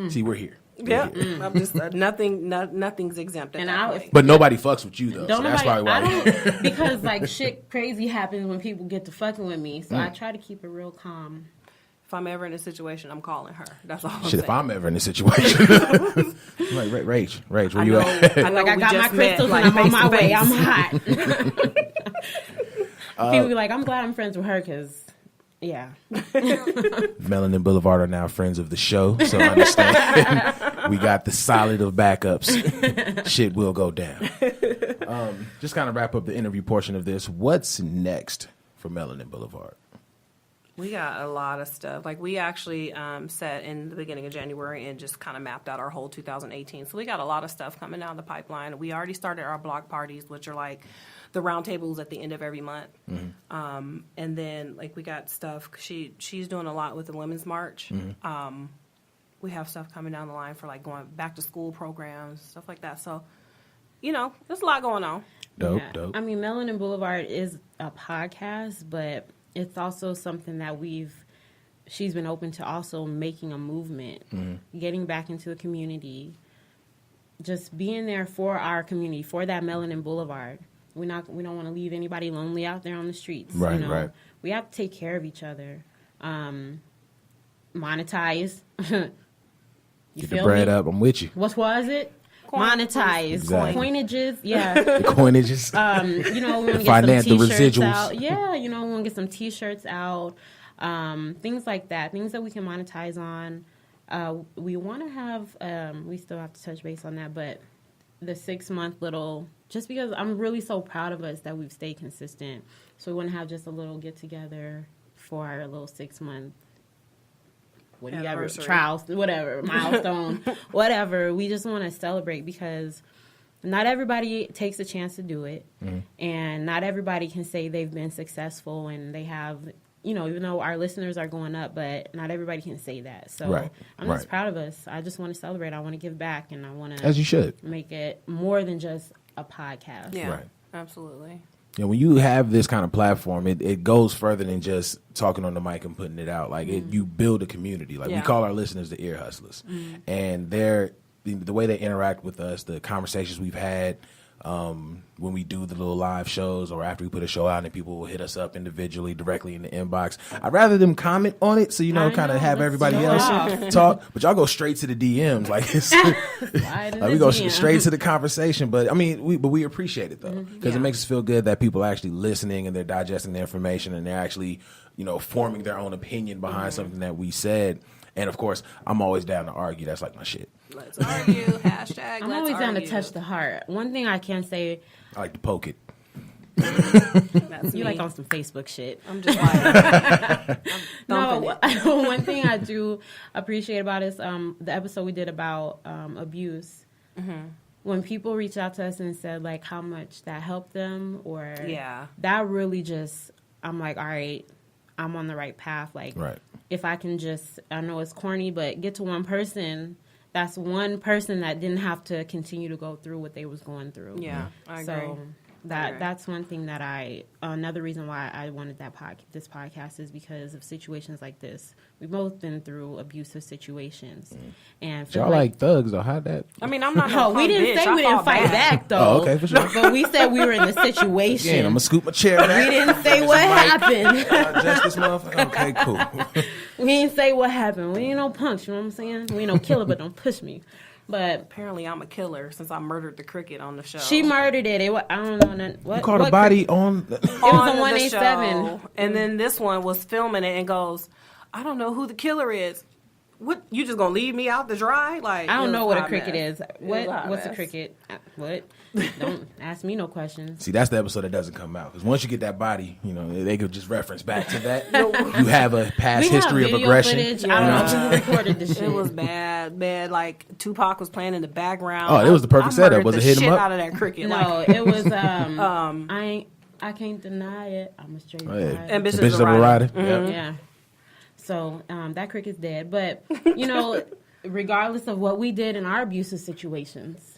See, we're here. yeah, I'm just nothing's exempt. At And that I- point. But nobody fucks with you, though. Don't So that's nobody, probably why. I don't, because, like, shit crazy happens when people get to fucking with me. So I try to keep it real calm. If I'm ever in a situation, I'm calling her. That's all. I'm Shit, saying. if I'm ever in this situation. Like, Rach, where you at? I know Like, I we got my just met, crystals like, and I'm on my face-to-face. way. I'm hot. People be like, I'm glad I'm friends with her, because, yeah. Melanin Blvd are now friends of the show, so I understand. We got the solid of backups. Shit will go down. Just kind of wrap up the interview portion of this. What's next for Melanin Blvd? We got a lot of stuff. Like, we actually set in the beginning of January and just kind of mapped out our whole 2018. So we got a lot of stuff coming down the pipeline. We already started our block parties, which are like the roundtables at the end of every month. And then, like, we got stuff. She's doing a lot with the Women's March. We have stuff coming down the line for, like, going back to school programs, stuff like that. So, there's a lot going on. Dope, Yeah. dope. I mean, Melanin Blvd is a podcast, but it's also something that she's been open to also making a movement, getting back into the community, just being there for our community, for that Melanin Blvd. We don't want to leave anybody lonely out there on the streets. Right, you know? right. We have to take care of each other. Monetize. Get the bread up. I'm with you. What was it? Monetize. Exactly. Coinages. Yeah. The coinages. We want to get Finance, some the T-shirts residuals. out. Yeah, we want to get some T-shirts out. Things like that. Things that we can monetize on. We want to have, we still have to touch base on that, but the 6-month little, just because I'm really so proud of us that we've stayed consistent. So we want to have just a little get together for our little 6-month, trials, whatever, milestone, whatever. We just want to celebrate because not everybody takes a chance to do it. And not everybody can say they've been successful and they have, even though our listeners are going up, but not everybody can say that. So I'm just proud of us. I just want to celebrate. I want to give back, and I want to, as you should, make it more than just a podcast. Yeah, right. Absolutely. Yeah, when you have this kind of platform, it goes further than just talking on the mic and putting it out. Like you build a community. Like we call our listeners the ear hustlers, and the way they interact with us, the conversations we've had. When we do the little live shows or after we put a show out and people will hit us up individually directly in the inbox. I'd rather them comment on it so kind of have everybody else talk, but y'all go straight to the DMs like it's like we go straight to the conversation. But I mean, we appreciate it though because it makes us feel good that people are actually listening and they're digesting the information and they're actually forming their own opinion behind something that we said. And of course, I'm always down to argue. That's like my shit. Let's argue. Hashtag. I'm always down to touch the heart. One thing I can say, I like to poke it. That's you me. like on some Facebook shit. I'm just like, no. One thing I do appreciate about is the episode we did about abuse. When people reach out to us and said like how much that helped them, or that really just, I'm like, all right, I'm on the right path. Like, if I can just, I know it's corny, but get to one person. That's one person that didn't have to continue to go through what they was going through. Yeah, I agree. So that's one thing that another reason why I wanted this podcast is because of situations like this. We've both been through abusive situations, and y'all like thugs though. How that? I mean, I'm not. No, we didn't say we didn't fight back though. Oh, okay, for sure. But we said we were in the situation. Again, I'm gonna scoop my chair back. We didn't say what happened. Just this motherfucker. Okay, cool. We didn't say what happened. We ain't no punks. You know what I'm saying? We ain't no killer, but don't push me. But apparently, I'm a killer since I murdered the cricket on the show. She murdered it. I don't know what. You caught a body on. It was on 187, and then this one was filming it and goes, I don't know who the killer is. What, you just gonna leave me out to dry? Like, I don't know what a cricket mess. is. What's a cricket? What? Don't ask me no questions. See, that's the episode that doesn't come out because once you get that body, they could just reference back to that. You have a past history of aggression. Footage. I don't know who recorded this shit. It was bad. Like Tupac was playing in the background. Oh, it was the perfect setup. Was it hit him up? Out of that cricket. No, it was. I can't deny it. I'm a straight rider. Ambitious of a rider. Mm-hmm. Yeah. So that cricket's dead. But regardless of what we did in our abusive situations,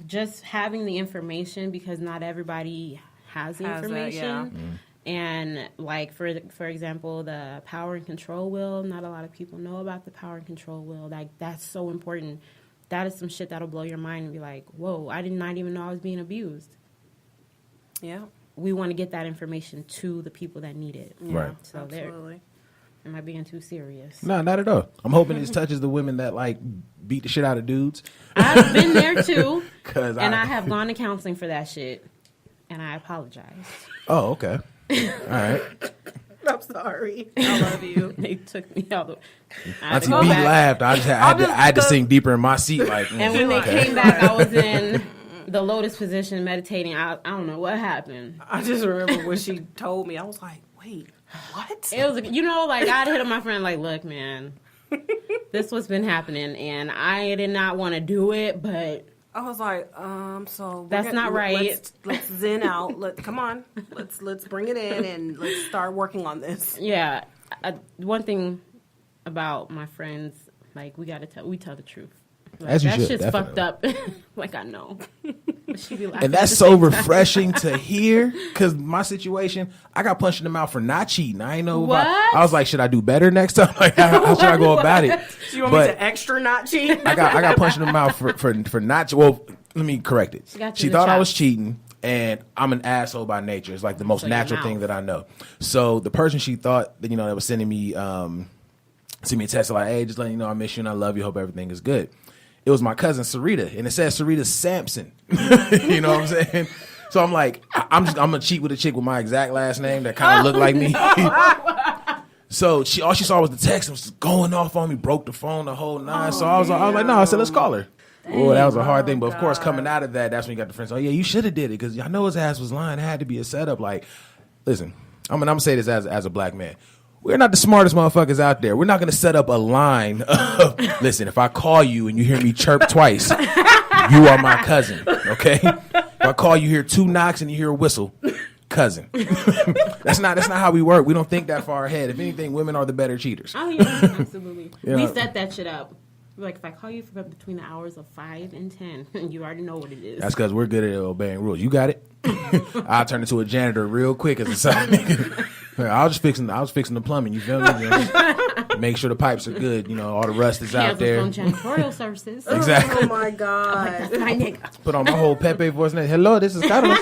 just having the information, because not everybody has the information. And like for example, the power and control wheel, not a lot of people know about the power and control wheel. Like, that's so important. That is some shit that'll blow your mind and be like, whoa, I did not even know I was being abused. Yeah. We want to get that information to the people that need it. Yeah, right. So absolutely. Am I being too serious? No, not at all. I'm hoping this touches the women that like beat the shit out of dudes. I've been there too. I have gone to counseling for that shit. And I apologize. Oh, okay. All right. I'm sorry. I love you. They took me out. Auntie B laughed. I had to sink deeper in my seat. Like, and when they came back, I was in the lotus position meditating. I don't know what happened. I just remember when she told me, I was like, wait, what? It was, like, I'd hit up my friend like, look, man, this what's been happening, and I did not want to do it, but I was like, so that's not right. Let's zen out. Come on, let's bring it in and let's start working on this. Yeah, one thing about my friends, like, we tell the truth. Like, as you that should, shit's definitely. fucked up. Like, I know. She be laughing And at that's the so same time. refreshing to hear, because my situation, I got punched in the mouth for not cheating. I ain't know What? I was like, should I do better next time? Like, how should I go about it? You want me to extra not cheat? I got punched in the mouth for not. Well, let me correct it. got you She in the thought I was chops. cheating, and I'm an asshole by nature. It's like the most So your natural mouth. thing that I know. So the person she thought that that was sending me send me a text like, hey, just letting you know I miss you and I love you. Hope everything is good. It was my cousin Sarita, and it says Sarita Sampson. You know what I'm saying? So I'm like, I'm gonna cheat with a chick with my exact last name that kind of looked like me. So all she saw was the text and was going off on me, broke the phone, the whole nine. So I was like, no, I said, let's call her. Oh, that was a hard thing. But of course, coming out of that, that's when you got the friends. Oh yeah, you should have did it because I know his ass was lying. It had to be a setup. Like, listen, I'm gonna say this as a black man. We're not the smartest motherfuckers out there. We're not going to set up a line of, listen, if I call you and you hear me chirp twice, you are my cousin, okay? If I call you hear 2 knocks and you hear a whistle, cousin. That's not how we work. We don't think that far ahead. If anything, women are the better cheaters. Oh, yeah, absolutely. Yeah. We set that shit up. Like, if I call you for between the hours of 5 and 10, you already know what it is. That's because we're good at obeying rules. You got it? I'll turn into a janitor real quick as a side nigga. I was fixing the plumbing. You feel me? Make sure the pipes are good. All the rust is out there. From janitorial services. Exactly. Oh my God. That's my nigga. Put on my whole Pepe voice. Hello, this is Carlos.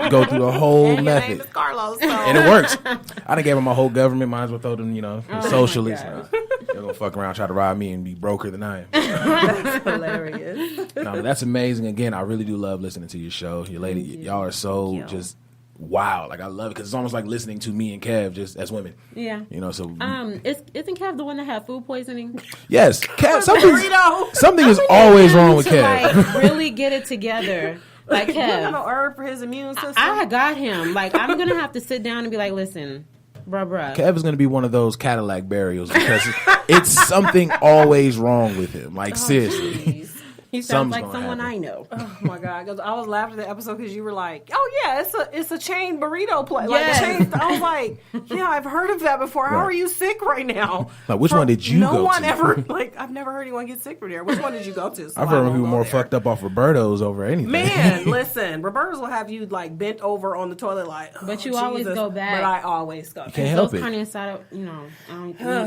Go through the whole Your name method. is Carlos. So. And it works. I done gave them my whole government. Might as well throw them, socialists. They're going to fuck around, try to rob me and be broker than I am. That's hilarious. No, that's amazing. Again, I really do love listening to your show. Your lady, y'all are so just wow. Like, I love it because it's almost like listening to me and Kev just as women. Yeah. So. Isn't Kev the one that had food poisoning? Yes. Kev, something is I always need him wrong with to, Kev. Like, really get it together. Like, You got no Kev. herb for his immune system. I got him. Like, I'm going to have to sit down and be like, listen, bruh. Kev is going to be one of those Cadillac burials because it's something always wrong with him. Like, seriously. He sounds Something's like gonna someone happen. I know. Oh my God! 'Cause I was laughing at the episode because you were like, "Oh yeah, it's a chain burrito place." Yes. Like a chain. I was like, "Yeah, I've heard of that before. How Right. are you sick right now?" Like, which one did you no go one to? ever I've never heard anyone get sick from there. Which one did you go to? So I've heard people more fucked up off Roberto's over anything. Man, listen, Roberta's will have you like bent over on the toilet, like. But oh, you always Jesus. go back. But I always go. can't help Those it. carne asada,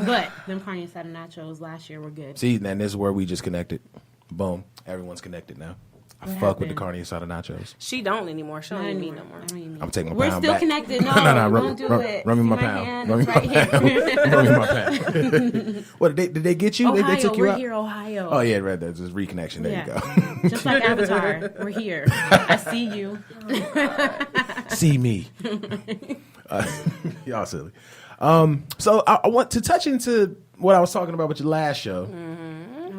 but them carne asada nachos last year were good. See, and this is where we just connected. Boom. Everyone's connected now. I What fuck with the happened? carne asada nachos. She don't anymore. She don't I even don't eat no more. even I'm taking my We're pound still back. connected. No, No, don't do it. Run me See my my pound. hand? Run me It's my right pound. here. Run me my pound. What, did they get you? Ohio, They took you we're out? here, Ohio. Oh, yeah, right. There's this reconnection. There you go. Just like Avatar, we're here. I see you. See me. Y'all silly. So I want to touch into what I was talking about with your last show.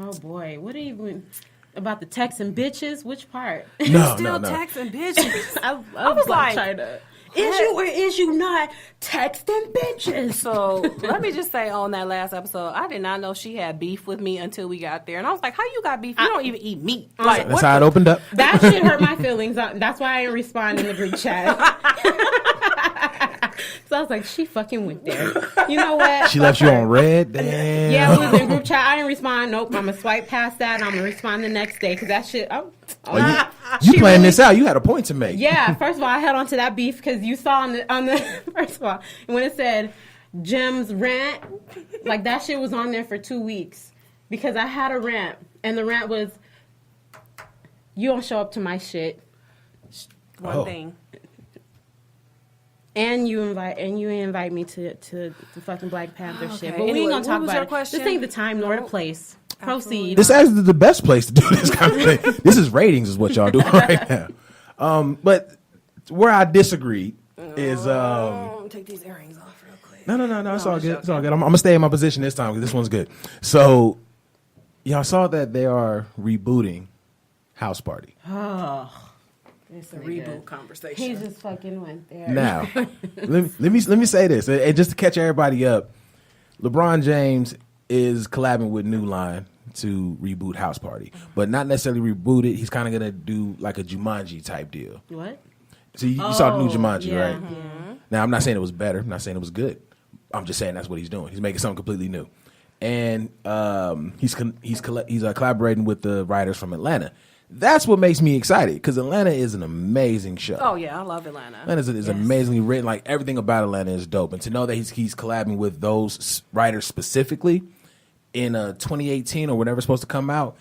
Oh boy, what are you about the texting bitches? Which part? No, Still no. texting bitches. I was like, China. Is you or is you not texting bitches? So let me just say on that last episode, I did not know she had beef with me until we got there, and I was like, "How you got beef? You don't even eat meat." Like, That's how it opened up. That shit hurt my feelings. That's why I didn't respond in the group chat. So I was like, she fucking went there. You know what? She left you on red? Damn. Yeah, we was in group chat. I didn't respond. Nope. I'm going to swipe past that and I'm going to respond the next day because that shit. You She planned really- this out. You had a point to make. Yeah, first of all, I held on to that beef because you saw on the first of all, when it said Jim's rant, like that shit was on there for 2 weeks because I had a rant and the rant was, you don't show up to my shit. one thing. And you invite me to the fucking Black Panther shit. But we Anyway, ain't what gonna talk was about your it. question? This ain't the time nor the place. Proceed. This is the best place to do this kind of thing. This is ratings is what y'all do right now. But where I disagree is Take these earrings off real quick. No, it's all good. It's all good. I'm gonna stay in my position this time because this one's good. So y'all saw that they are rebooting House Party. It's a reboot conversation. He just fucking went there. Now, let me say this, and just to catch everybody up, LeBron James is collabing with New Line to reboot House Party, but not necessarily reboot it. He's kind of gonna do like a Jumanji type deal. What? So you saw the new Jumanji, yeah, right? Yeah. Now I'm not saying it was better. I'm not saying it was good. I'm just saying that's what he's doing. He's making something completely new, and he's collaborating with the writers from Atlanta. That's what makes me excited because Atlanta is an amazing show. Oh yeah, I love Atlanta. Atlanta is amazingly written. Like everything about Atlanta is dope, and to know that he's collabing with those writers specifically in 2018 or whenever it's supposed to come out,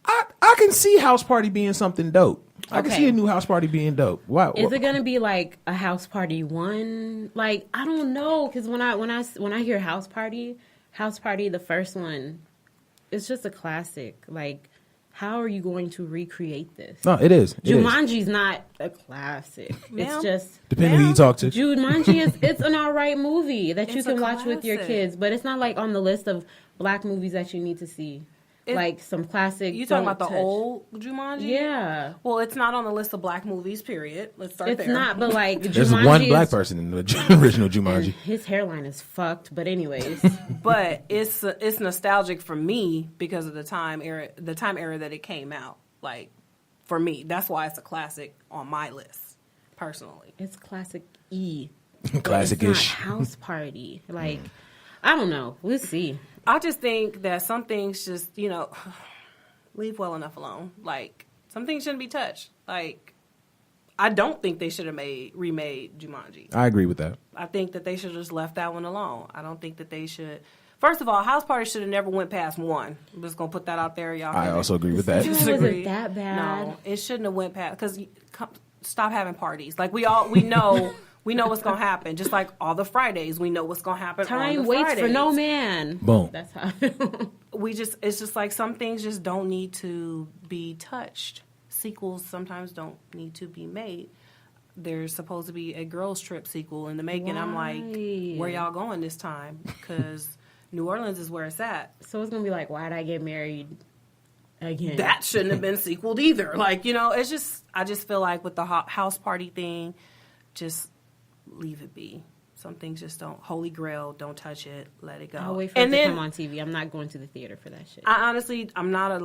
I can see House Party being something dope. I can see a new House Party being dope. Wow, is it gonna be like a House Party 1? Like I don't know, because when I hear House Party, the first one, it's just a classic. Like, how are you going to recreate this? No, it is. Jumanji's not a classic. It's just depending who you talk to. Jumanji it's an alright movie that you It's can a watch with your classic. kids, but it's not like on the list of black movies that you need to see. Like some classic. You talking about the old Jumanji? Yeah. Well, it's not on the list of black movies. Period. Let's start there. It's not, but like There's Jumanji one black person in the original Jumanji. His hairline is fucked, but anyways. But it's nostalgic for me because of the time era that it came out. Like for me, that's why it's a classic on my list personally. It's classic E. Classic-ish. House Party. Like I don't know. We'll see. I just think that some things just, leave well enough alone. Like, some things shouldn't be touched. Like, I don't think they should have remade Jumanji. I agree with that. I think that they should have just left that one alone. I don't think that they should. First of all, House Party should have never went past 1. I'm just going to put that out there. Y'all. I also agree with that. Was it that bad? No, it shouldn't have went past, because stop having parties. Like, we know... We know what's going to happen. Just like all the Fridays, we know what's going to happen on Time the waits Fridays. for no man. Boom. That's how. It's just like some things just don't need to be touched. Sequels sometimes don't need to be made. There's supposed to be a Girls Trip sequel in the making. I'm like, where y'all going this time? Because New Orleans is where it's at. So it's going to be like, why'd I get married again? That shouldn't have been sequeled either. Like, it's just, I just feel like with the House Party thing, just leave it be. Some things just don't. Holy Grail, don't touch it. Let it go. I'll wait for it to come on TV. I'm not going to the theater for that shit. I honestly, I'm not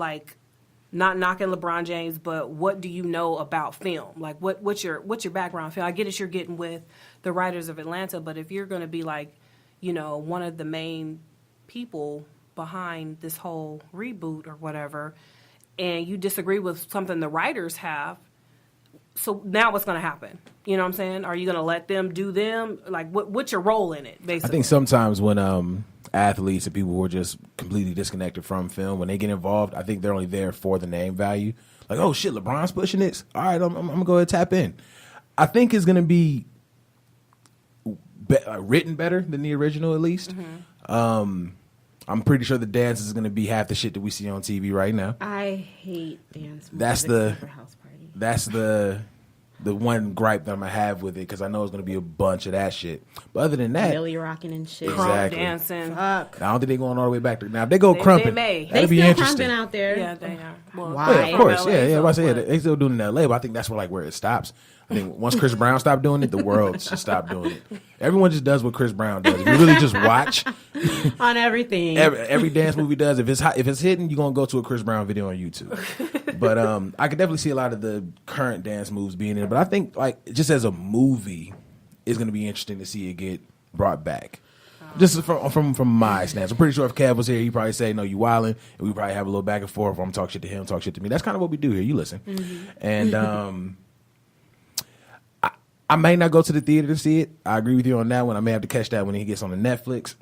not knocking LeBron James, but what do you know about film? Like, what's your background film? I get it, you're getting with the writers of Atlanta, but if you're going to be like, one of the main people behind this whole reboot or whatever, and you disagree with something the writers have, so now what's going to happen? You know what I'm saying? Are you going to let them do them? Like, what's your role in it, basically? I think sometimes when athletes and people who are just completely disconnected from film, when they get involved, I think they're only there for the name value. Like, oh, shit, LeBron's pushing this. All right, I'm going to go ahead and tap in. I think it's going to be written better than the original, at least. Mm-hmm. I'm pretty sure the dance is going to be half the shit that we see on TV right now. I hate dance movies. That's House Party. That's the one gripe that I'm going to have with it, because I know it's going to be a bunch of that shit. But other than that... Billy rocking and shit. Exactly. Crump dancing. Fuck. I don't think they're going all the way back to... Now, if they go crumping, they may. that'd They be still interesting. crumping out there. Yeah, they are. Well, Why? Yeah, of course, LA, yeah. so I say what? they still doing it in LA, but I think that's where it stops. I think once Chris Brown stopped doing it, the world should stop doing it. Everyone just does what Chris Brown does. If you really just watch On everything. every dance movie does, if it's hidden, you're gonna go to a Chris Brown video on YouTube. But I could definitely see a lot of the current dance moves being in it. But I think like just as a movie, it's gonna be interesting to see it get brought back. Just from my stance, I'm pretty sure if Kev was here, he'd probably say, "No, you wildin'," and we probably have a little back and forth. I'm talk shit to him, talk shit to me. That's kind of what we do here. You listen, and I may not go to the theater to see it. I agree with you on that one. I may have to catch that when he gets on the Netflix.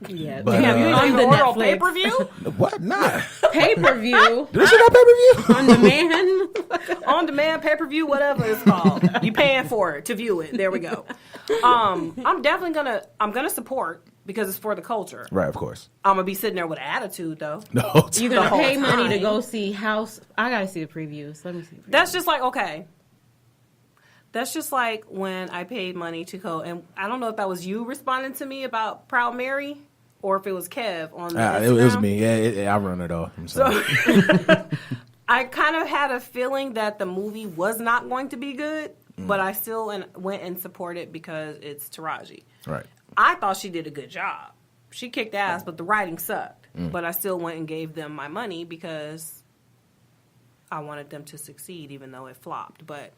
Yeah. But, Damn, you on ain't the even order on Netflix. pay-per-view? What? Nah. Pay-per-view. This shit got pay-per-view? On demand. On demand, pay-per-view, whatever it's called. You paying for it to view it. There we go. I'm definitely gonna support, because it's for the culture. Right, of course. I'm gonna be sitting there with an attitude though. No. You're going to whole pay money to time. go see House. I got to see the previews. Let me see the previews. That's just like, okay. That's just like when I paid money to go, and I don't know if that was you responding to me about Proud Mary, or if it was Kev on the Instagram. It was me. Yeah, I run it all. I'm sorry. I kind of had a feeling that the movie was not going to be good, but I still went and supported because it's Taraji. Right. I thought she did a good job. She kicked ass, but the writing sucked. But I still went and gave them my money because I wanted them to succeed, even though it flopped. But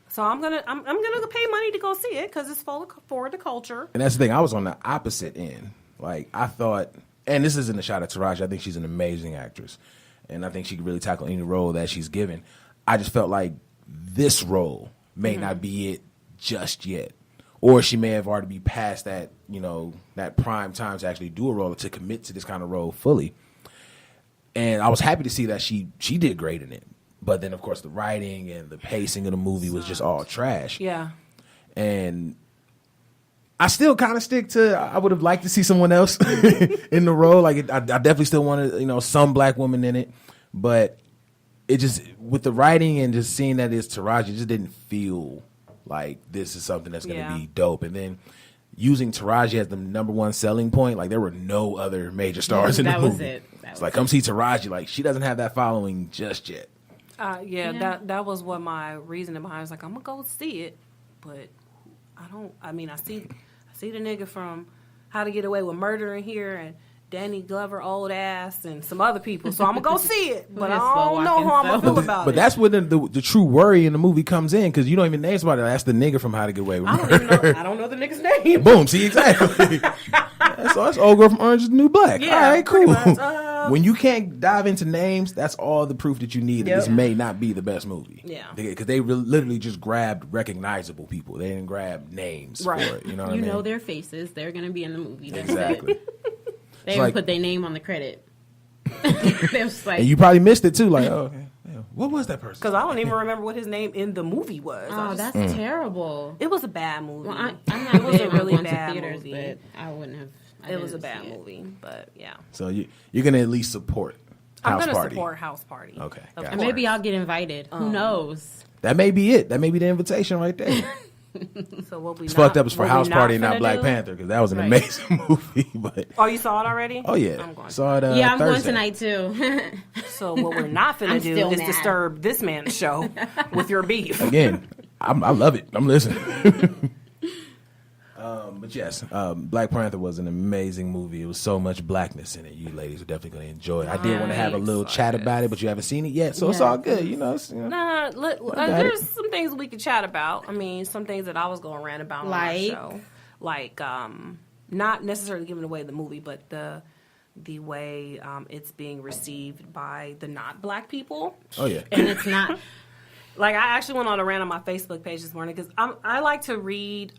so I'm gonna pay money to go see it because it's for the culture. And that's the thing. I was on the opposite end. Like, I thought, and this isn't a shot at Taraji. I think she's an amazing actress. and I think she can really tackle any role that she's given. I just felt like this role may not be it just yet, or she may have already be past that, that prime time to actually do a role or to commit to this kind of role fully. And I was happy to see that she did great in it. But then, of course, the writing and the pacing of the movie was just all trash. Yeah. And I still kind of stick to, I would have liked to see someone else in the role. Like, I definitely still wanted, some black woman in it. But it just, with the writing and just seeing that it's Taraji, it just didn't feel like this is something that's going to be dope. And then using Taraji as the number one selling point, like, there were no other major stars in the movie. That was it. It's like, come see Taraji. Like, she doesn't have that following just yet. That was what my reasoning behind it was. Like, I'm gonna go see it, but I see the nigga from How to Get Away with Murder in here and Danny Glover old ass and some other people, so I'm gonna go see it, but I don't know how I'm gonna feel about it. But that's when the true worry in the movie comes in, because you don't even name somebody. That's the nigga from How to Get Away with Murder. I don't know the nigga's name. Boom, see, exactly. So that's old girl from Orange is the New Black. Yeah, all right, cool. When you can't dive into names, that's all the proof that you need that this may not be the best movie. Yeah. Because they literally just grabbed recognizable people. They didn't grab names for it. You know what I mean? You know their faces. They're going to be in the movie. Exactly. They even put their name on the credit. And you probably missed it too. Like, oh, okay. What was that person? Because I don't even remember what his name in the movie was. Oh, that's terrible. It was a bad movie. Well, I'm not was a really bad theaters, movie. But I wouldn't have. It was a bad movie, but yeah. So you're gonna at least support House I'm Party. I'm gonna support House Party. Okay, and maybe I'll get invited. Who knows? That may be it. That may be the invitation right there. So what we it's fucked up is for House Party and not Black Panther, because that was an amazing movie. But you saw it already? Oh yeah, I'm going. Saw it. I'm Thursday. going tonight too. So what we're not finna do is disturb this man's show with your beef. Again, I love it. I'm listening. But yes, Black Panther was an amazing movie. It was so much blackness in it. You ladies are definitely going to enjoy it. I did want to have a little chat about it, but you haven't seen it yet, so it's all good. There's some things we could chat about. I mean, some things that I was going to rant about on our show. Like, not necessarily giving away the movie, but the way it's being received by the not black people. Oh, yeah. And it's not... Like, I actually went on a rant on my Facebook page this morning, because I like to read...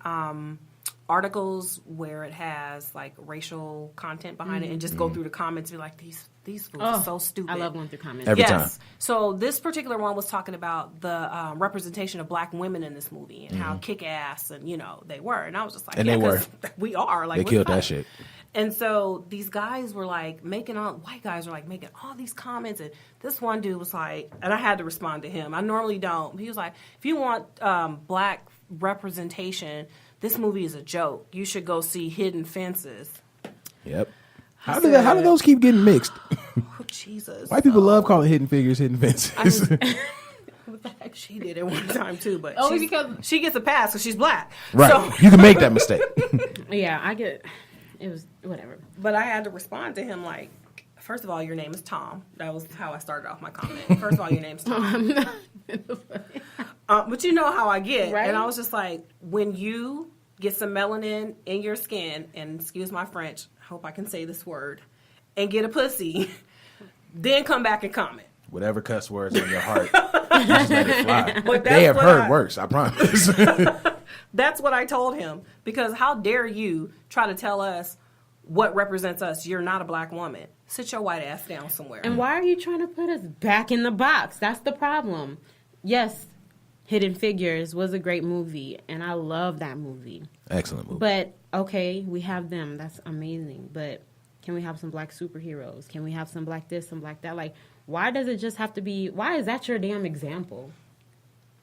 articles where it has like racial content behind it, and just go through the comments and be like, these fools are so stupid. I love going through comments every time. So this particular one was talking about the representation of black women in this movie and how kick ass and they were, and I was just like, and they were. We are like, they killed that shit. And so these guys were like white guys were like making all these comments, and this one dude was like, and I had to respond to him. I normally don't. He was like, if you want black representation, this movie is a joke. You should go see Hidden Fences. Yep. How do those keep getting mixed? Oh, Jesus. White people love calling Hidden Figures Hidden Fences. She did it one time too, but because she gets a pass because she's black. Right. So. You can make that mistake. Yeah, I get. It was whatever. But I had to respond to him like, first of all, your name is Tom. That was how I started off my comment. First of all, your name's Tom. But you know how I get. Right? And I was just like, when you get some melanin in your skin, and excuse my French, I hope I can say this word, and get a pussy, then come back and comment. Whatever cuss words in your heart, just let it fly. But they have heard worse, I promise. That's what I told him. Because how dare you try to tell us what represents us? You're not a black woman. Sit your white ass down somewhere. And why are you trying to put us back in the box? That's the problem. Yes, Hidden Figures was a great movie, and I love that movie. Excellent movie. But, okay, we have them. That's amazing. But can we have some black superheroes? Can we have some black this, some black that? Like, why does it just have to be... Why is that your damn example?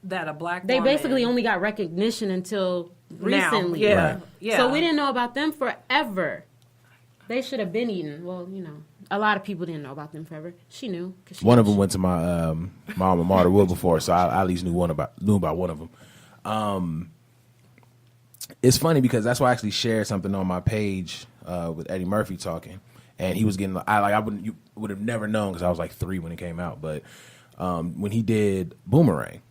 That a black They woman... basically only got recognition until recently. Now. Yeah. Right. Yeah. So we didn't know about them forever. They should have been eaten. Well, a lot of people didn't know about them forever. She knew. One of them went to my my alma mater, Wilberforce, so I at least knew about one of them. It's funny because that's why I actually shared something on my page with Eddie Murphy talking, and he was getting you would have never known because I was like 3 when it came out, but when he did Boomerang.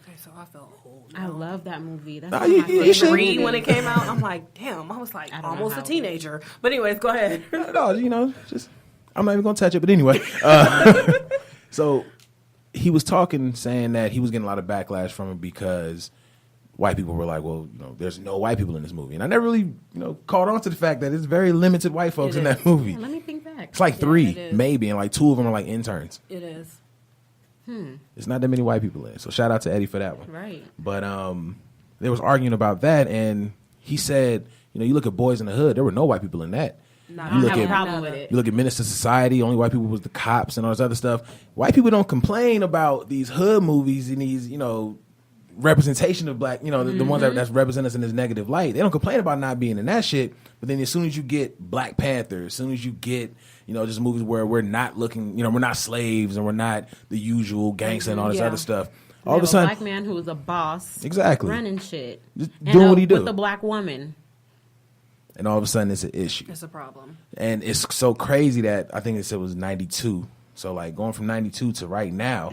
Okay, so I felt old. I love that movie. That's you should read when it came out. I'm like, damn. I was like almost a teenager. But anyways, go ahead. No, just I'm not even gonna touch it. But anyway, So he was saying that he was getting a lot of backlash from it because white people were like, well, there's no white people in this movie. And I never really, caught on to the fact that it's very limited white folks in that movie. Yeah, let me think back. It's like 3, maybe, and like 2 of them are like interns. It is. There's not that many white people in it. So shout out to Eddie for that one. Right. But they was arguing about that, and he said, you look at Boys in the Hood, there were no white people in that. I don't have a problem with it. You look at Menace to Society, only white people was the cops and all this other stuff. White people don't complain about these hood movies and these, representation of black, the ones that represent us in this negative light. They don't complain about not being in that shit. But then as soon as you get Black Panther, as soon as you get, just movies where we're not looking, we're not slaves and we're not the usual gangster and all this other stuff. All of a sudden, black man who was a boss, exactly, running shit, just doing what he do with a black woman, and all of a sudden it's an issue. It's a problem, and it's so crazy that I think it said it was 92. So like going from 92 to right now,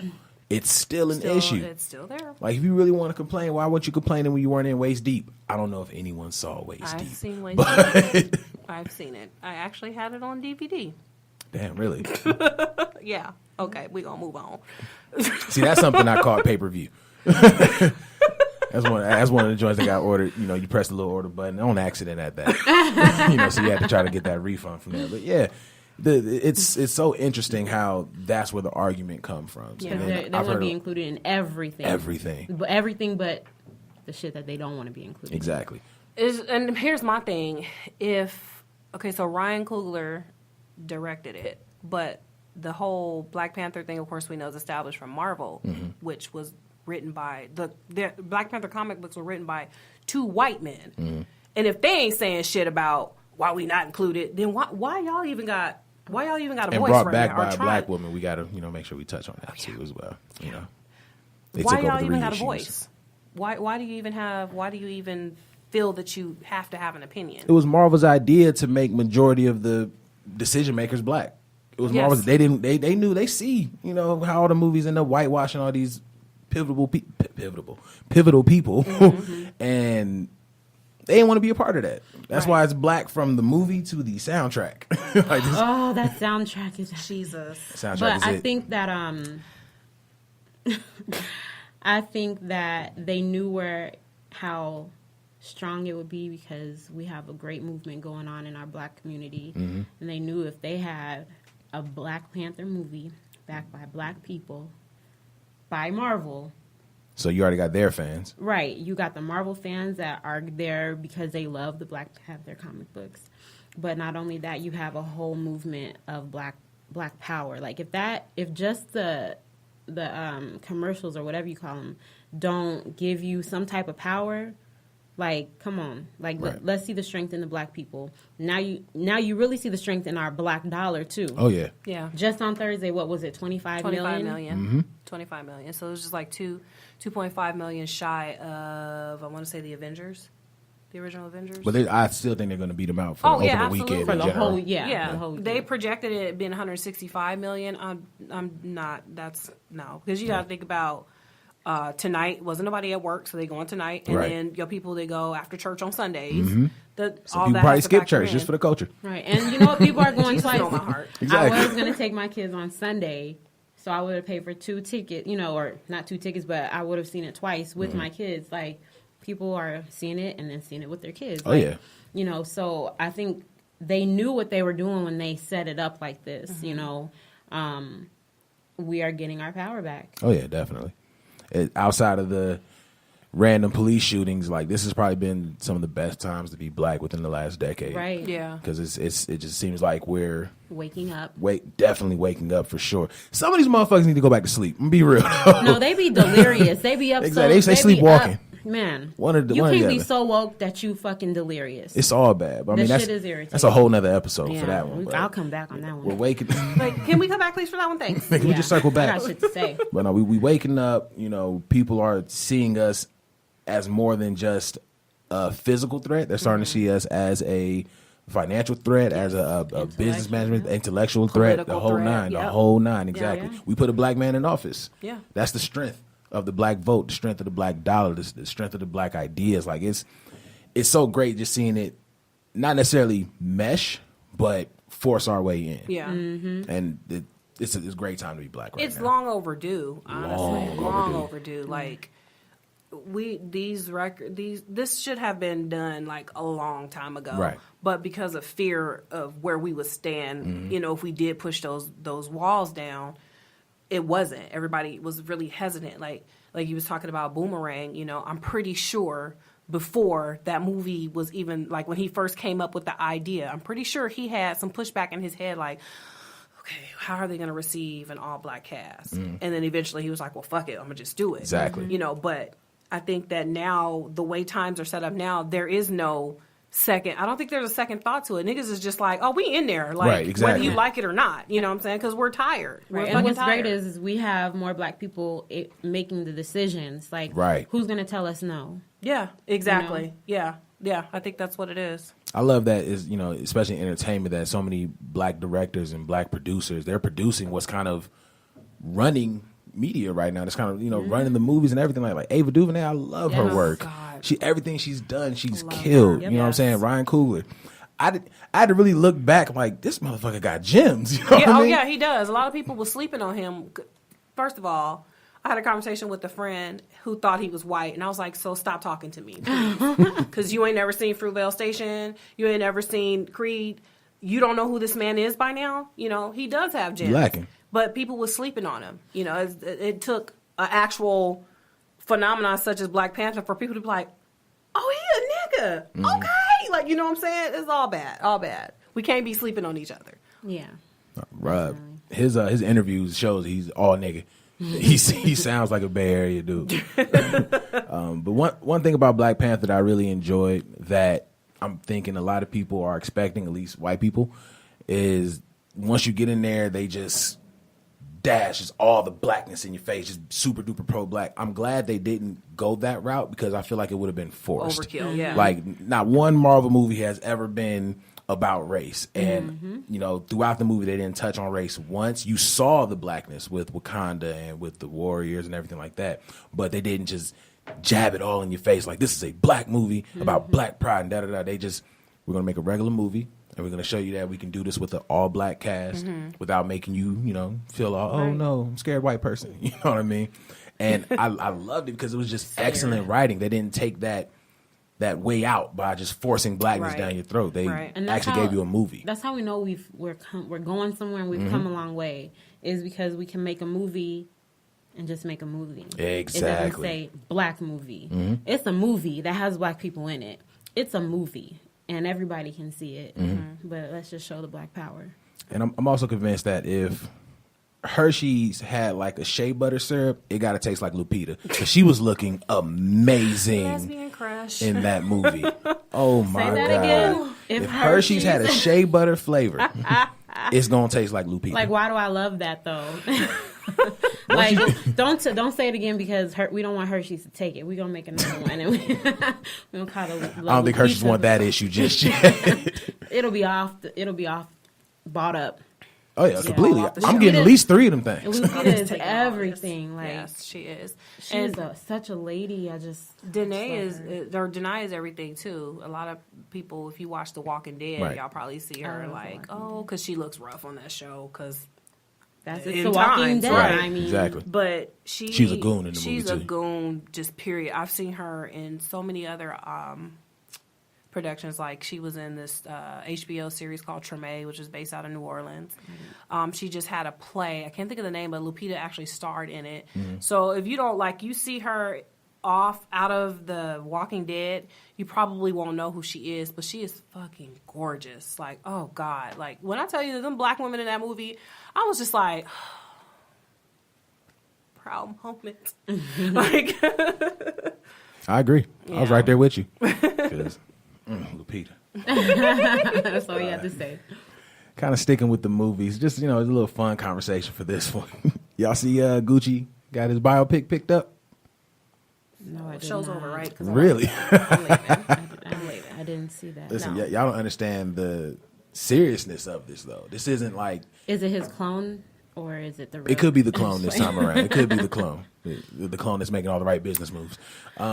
it's still an issue. It's still there. Like if you really want to complain, why weren't you complaining when you weren't in Waist Deep? I don't know if anyone saw Waist Deep. I've seen Waist Deep. I've seen it. I actually had it on DVD. Damn, really? Yeah. Okay, we gonna move on. See, that's something I call pay-per-view. That's one of the joints that got ordered. You press the little order button on accident at that. So you had to try to get that refund from there. But yeah, it's so interesting how that's where the argument come from. Yeah, they want to be included in everything. Everything but the shit that they don't want to be included. Exactly. And here's my thing: so Ryan Coogler directed it, but the whole Black Panther thing, of course, we know is established from Marvel, which was written by the Black Panther comic books were written by 2 white men. And if they ain't saying shit about why we not included, then why y'all even got a voice and brought right back now? by a black woman, we got to make sure we touch on that too as well. Why y'all even got a voice? Why do you even feel that you have to have an opinion? It was Marvel's idea to make majority of the decision makers black. It was Marvel's. They knew see how all the movies end up whitewashing all these pivotal people, and they didn't want to be a part of that. That's why it's black from the movie to the soundtrack. That soundtrack is Jesus. I think that they knew how strong it would be because we have a great movement going on in our black community, and they knew if they had a Black Panther movie backed by black people by Marvel. So you already got their fans. Right. You got the Marvel fans that are there because they love the Black Panther comic books. But not only that, you have a whole movement of black power. Like if just the commercials or whatever you call them don't give you some type of power, like, come on. Like, let's see the strength in the black people. Now you really see the strength in our black dollar, too. Oh, yeah. Yeah. Just on Thursday, what was it, 25 million? 25 million. 25 million. So it was just like 2.5 million shy of, I want to say, the Avengers. The original Avengers. But I still think they're going to beat them out for the opening weekend for in the general. whole, yeah. The whole they projected it being 165 million. I'm not. That's no, because you got to think about tonight. Wasn't nobody at work, so they go on tonight, and then your people they go after church on Sundays. So all people that probably skip church just for the culture. Right, and you know what? People are going twice. On my heart. Exactly. I was going to take my kids on Sunday. So I would have paid for 2 tickets, or not 2 tickets, but I would have seen it twice with my kids. Like, people are seeing it and then seeing it with their kids. Oh, yeah. So I think they knew what they were doing when they set it up like this, we are getting our power back. Oh, yeah, definitely. Outside of the random police shootings, like, this has probably been some of the best times to be black within the last decade. Right. Yeah. Because it just seems like we're waking up. Definitely waking up for sure. Some of these motherfuckers need to go back to sleep. I'm gonna be real. No, they be delirious. They be up. Exactly. They sleepwalking. Man, you can't be so woke that you fucking delirious. It's all bad. But, I mean, shit is irritating. That's a whole nother episode for that one. I'll come back on that one. We're waking. Like, can we come back, please, for that one? Thanks. Can we just circle back? I got shit to say. But no, we waking up. People are seeing us as more than just a physical threat. They're starting to see us as a financial threat, as a business management, intellectual threat, the whole nine, the whole nine. Exactly. Yeah. We put a black man in office. Yeah. That's the strength of the black vote, the strength of the black dollar, the strength of the black ideas. Like it's so great just seeing it not necessarily mesh, but force our way in. Yeah. And it's a great time to be black right It's now. long overdue, honestly. Long overdue. Mm-hmm. Like this should have been done like a long time ago. Right. But because of fear of where we would stand, you know, if we did push those walls down, it wasn't. Everybody was really hesitant. Like you was talking about Boomerang, you know, I'm pretty sure before that movie was even, like when he first came up with the idea, I'm pretty sure he had some pushback in his head, like, okay, how are they going to receive an all-black cast? And then eventually he was like, well, fuck it, I'm going to just do it. Exactly. You know, but I think that now, the way times are set up now, there is no second, I don't think there's a second thought to it. Niggas is just like, oh, we in there. Like, Right, exactly. whether you like it or not. You know what I'm saying? Because we're tired. We're Right. And fucking what's tired. great is we have more black people making the decisions. Like, Right. who's going to tell us no? Yeah, exactly. You Yeah, I think that's what it is. I love that is, you know, especially in entertainment, that so many black directors and black producers, they're producing what's kind of running media right now. It's kind of, you know, running the movies and everything. Like Ava DuVernay, I love her Yes. work. God. Everything she's done, she's Love killed. her. You know what I'm Yes. saying? Ryan Coogler. I had to really look back, like, this motherfucker got gems. You know what I mean? Yeah, he does. A lot of people were sleeping on him. First of all, I had a conversation with a friend who thought he was white, and I was like, so stop talking to me, because you ain't never seen Fruitvale Station. You ain't never seen Creed. You don't know who this man is by now. You know, he does have gems. Lacking. But people were sleeping on him. You know, it took an actual phenomenon such as Black Panther for people to be like, oh, he a nigga. Okay. Like, you know what I'm saying? It's all bad. All bad. We can't be sleeping on each other. Yeah. His interviews shows he's all nigga. He sounds like a Bay Area dude. But one thing about Black Panther that I really enjoyed, that I'm thinking a lot of people are expecting, at least white people, is once you get in there, they just dash just all the blackness in your face, just super duper pro black. I'm glad they didn't go that route, because I feel like it would have been forced. Overkill, yeah. Like, not one Marvel movie has ever been about race, and you know, throughout the movie they didn't touch on race once. You saw the blackness with Wakanda and with the Warriors and everything like that, but they didn't just jab it all in your face like, this is a black movie about black pride and da-da-da. They just, we're gonna make a regular movie, and we're gonna show you that we can do this with an all black cast without making you, you know, feel all, oh no, I'm scared white person. You know what I mean? And I loved it because it was just excellent writing. They didn't take that way out by just forcing blackness down your throat. They And that's actually how- gave you a movie. That's how we know we're going somewhere and we've come a long way, is because we can make a movie and just make a movie. It doesn't Exactly. say black movie. It's a movie that has black people in it. It's a movie and everybody can see it. But let's just show the black power. And I'm also convinced that if Hershey's had like a shea butter syrup, it got to taste like Lupita, because she was looking amazing Lesbian crush. in that movie. Oh my that god! again. If Hershey's had a shea butter flavor, it's gonna taste like Lupita. Like, why do I love that though? Like, don't say it again, because we don't want Hershey's to take it. We're gonna make another one, and we don't call it. I don't think Hershey's want that issue just yet. It'll be off. Bought up. Oh yeah, completely. off the I'm shelf. getting at least 3 of them things. Lupita is everything. Like, Yes, she is. she's such a lady. I just Danae love her. Danae is everything too. A lot of people, if you watch The Walking Dead, Right. y'all probably see her like, because she looks rough on that show. Because That's in it's The Walking times, Dead. right. I mean, Exactly. but she's a goon in the movie, She's a too. goon, just period. I've seen her in so many other productions. Like, she was in this HBO series called Treme, which is based out of New Orleans. She just had a play. I can't think of the name, but Lupita actually starred in it. So if you don't you see her out of The Walking Dead, you probably won't know who she is, but she is fucking gorgeous. Like, oh God. Like, when I tell you them black women in that movie, I was just like, proud moment. Like, I agree. I was Yeah. right there with you. 'Cause, Lupita. that's all you have to say. Kind of sticking with the movies. Just, you know, it's a little fun conversation for this one. Y'all see Gucci got his biopic picked up? No, I did show's not. over, right? 'Cause Really? I didn't see that. Listen, No. y'all don't understand the seriousness of this, though. This isn't like, Is it his clone or is it the real? it could be the clone this time around. It could be the clone. The clone that's making all the right business moves. the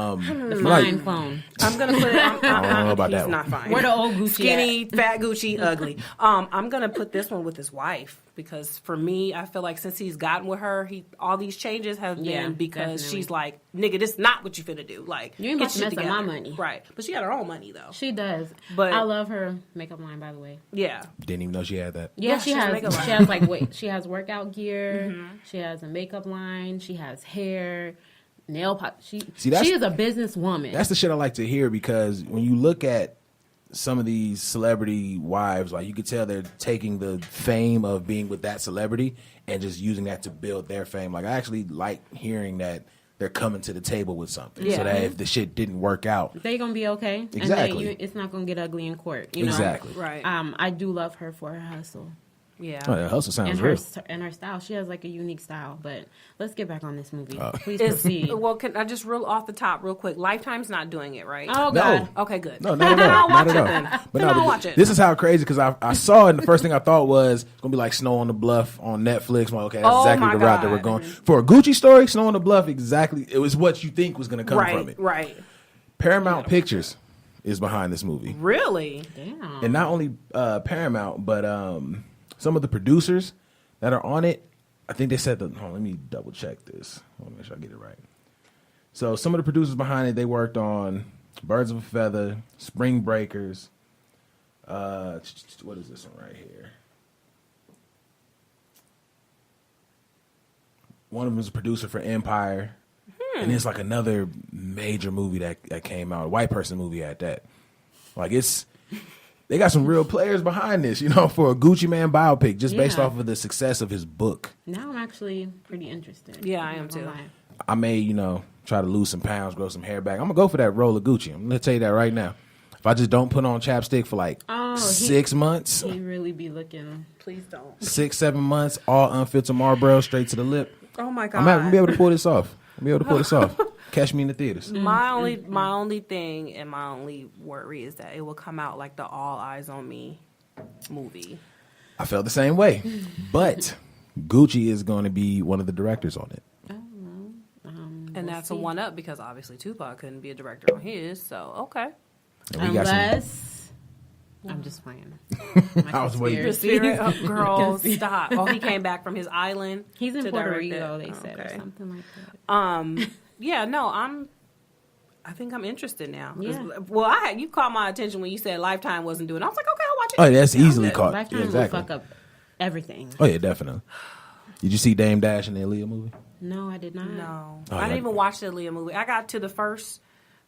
like- fine clone. I'm gonna put it. I don't know about he's that not one. fine. Where the old Gucci Skinny, fat Gucci, ugly. I'm gonna put this one with his wife because for me, I feel like since he's gotten with her, all these changes have been because definitely. she's like, nigga, this not what you finna do. Like, You ain't get about to shit mess up my together. money. Right. But she got her own money, though. She does. But- I love her makeup line, by the way. Yeah. Didn't even know she had that. Yeah, she she has has. makeup line. She has like she has workout gear. She has a makeup line. She has hair, nail polish. She is a businesswoman. That's the shit I like to hear, because when you look at some of these celebrity wives, like, you could tell they're taking the fame of being with that celebrity and just using that to build their fame. Like, I actually like hearing that they're coming to the table with something, so that if the shit didn't work out, they gonna be okay. Exactly. And it's not gonna get ugly in court. You know? Exactly. Right. I do love her for her hustle. Yeah. Oh, that hustle sounds And real. her style. She has like a unique style. But let's get back on this movie. Oh. Please Is, proceed. well, can I just real off the top, real quick? Lifetime's not doing it, right? Oh God. Okay, good. No, not at all. I'll Not watch at all. it then. But Then no, I'll but watch it. this is how crazy, because I saw it, and the first thing I thought was it's gonna be like Snow on the Bluff on Netflix. I'm like, okay, that's Oh, exactly my the route that we're God. going. For a Gucci story, Snow on the Bluff, exactly, it was what you think was gonna come from it. Right. Paramount Pictures is behind this movie, Really? Damn. and not only Paramount, but some of the producers that are on it. I think they said that. Hold on, let me double check this. I want to make sure I get it right. So some of the producers behind it, they worked on Birds of a Feather, Spring Breakers. What is this one right here? One of them is a producer for Empire. And it's like another major movie that came out, a white person movie at that. Like, they got some real players behind this, for a Gucci Man biopic, just based off of the success of his book. Now I'm actually pretty interested. Yeah, I am Not gonna too. lie. I may, try to lose some pounds, grow some hair back. I'm gonna go for that roll of Gucci. I'm gonna tell you that right now. If I just don't put on chapstick for like 6 months, He really be looking. Please don't. 6-7 months, all unfiltered Marlboro straight to the lip, Oh my God. I'm gonna be able to pull this off. Catch me in the theaters. My only thing and my only worry is that it will come out like the All Eyes on Me movie. I felt the same way, but Gucci is going to be one of the directors on it. And that's a one up because obviously Tupac couldn't be a director on his. So okay. And we got some- Unless I'm just playing. I was waiting. The spirit of girl, stop. Oh, he came back from his island. He's in to Puerto direct Rico, it. they said, or Okay. something like that. Yeah, no, I think I'm interested now. 'Cause, Yeah. well, you caught my attention when you said Lifetime wasn't doing it. I was like, okay, I'll watch it. Oh, that's easily good. caught. Lifetime Yeah, exactly. will fuck up everything. Oh yeah, definitely. Did you see Dame Dash in the Aaliyah movie? No, I did not. No. Oh, I didn't yeah. even watch the Aaliyah movie. I got to the first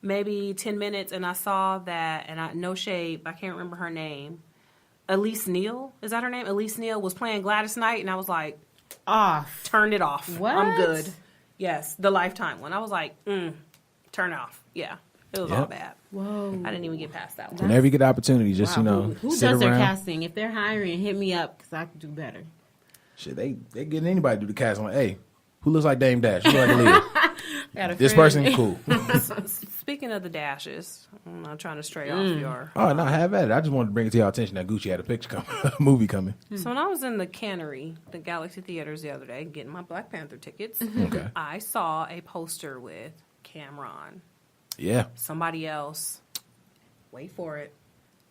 maybe 10 minutes and I saw that, and no shade, I can't remember her name. Elise Neal, is that her name? Elise Neal was playing Gladys Knight, and I was like, Off. turned it off. What? I'm good. Yes, the Lifetime one. I was like, turn it off. Yeah, it was all Yep. bad. Whoa. I didn't even get past that one. Whenever you get the opportunity, just Who sit does their around. casting? If they're hiring, hit me up because I can do better. Shit, they getting anybody to do the cast. I'm like, hey, who looks like Dame Dash? Who look like Aaliyah? Got a This friend. person, cool. Speaking of the dashes, I'm not trying to stray off your. Oh no, have at it. I just wanted to bring it to your attention that Gucci had a picture coming, a movie coming. So when I was in the Cannery, the Galaxy Theaters the other day, getting my Black Panther tickets, Okay. I saw a poster with Cameron, Yeah, somebody else, wait for it,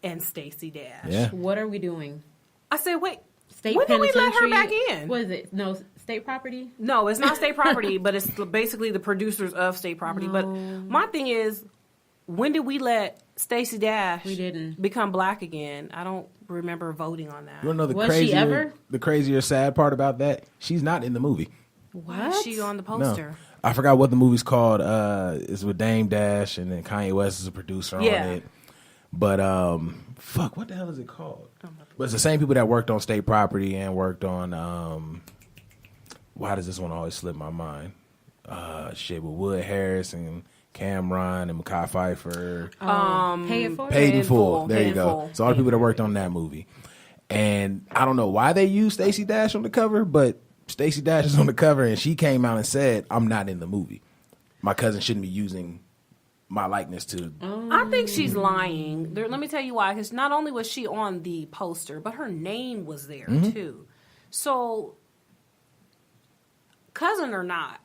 and Stacey Dash. yeah. What are we doing? I said, wait, State when did we let her penitentiary? back in? What is it? No, state property? No, it's not state property, but it's basically the producers of state property. But my thing is, when did we let Stacey Dash We didn't. become black again? I don't remember voting on that. You wanna know the Was she ever? crazier sad part about that? She's not in the movie. Why is she on the poster? No, I forgot what the movie's called. It's with Dame Dash, and then Kanye West is a producer Yeah. on it. But fuck, what the hell is it called? But it's the same people that worked on State Property and worked on. Why does this one always slip my mind? Shit with Wood Harris and Cameron and Mekhi Phifer. Pay it forward. Paid in in Full. Full. There Paid you in go. Full. So all the people that worked on that movie. And I don't know why they used Stacey Dash on the cover, but Stacey Dash is on the cover, and she came out and said, I'm not in the movie. My cousin shouldn't be using my likeness to... I think she's lying. Let me tell you why. Because not only was she on the poster, but her name was there too. So, cousin or not,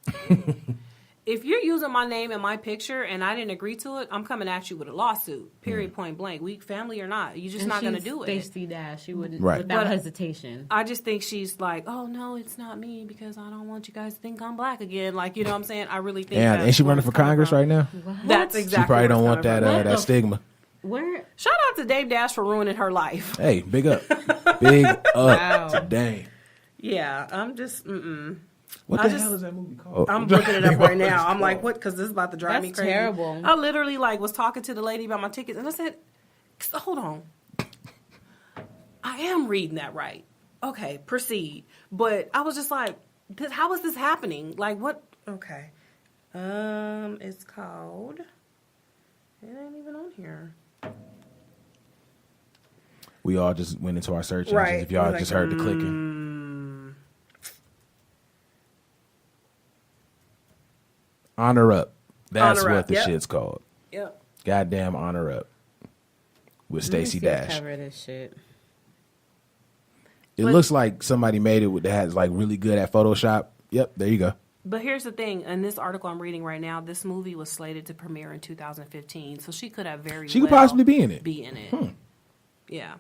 if you're using my name and my picture and I didn't agree to it, I'm coming at you with a lawsuit. Period. Point blank. We family or not, you're just not going to do it. Stacey Dash, she wouldn't without But hesitation. I just think she's like, oh no, it's not me because I don't want you guys to think I'm black again. Like, you know what I'm saying? I really think. Yeah, ain't she running for Congress right now? What? That's exactly. She probably don't want that. that stigma. Where? Shout out to Dame Dash for ruining her life. Hey, big up, big up to Dame. Yeah, I'm just. What the hell is that movie called? I'm looking it up right now. I'm like, what? Because this is about to drive me crazy. Terrible. I literally was talking to the lady about my tickets, and I said, hold on. I am reading that right. Okay, proceed. But I was just like, how is this happening? Like, what? Okay. It's called. It ain't even on here. We all just went into our search engines. Right. If y'all just heard the clicking. Honor Up. That's Honor what Up, the yep. shit's called. Yep. Goddamn Honor Up. With Stacey Dash. Cover this shit. It looks like somebody made it that has really good at Photoshop. Yep, there you go. But here's the thing. In this article I'm reading right now, this movie was slated to premiere in 2015, so she could have She could possibly be in it. Yeah,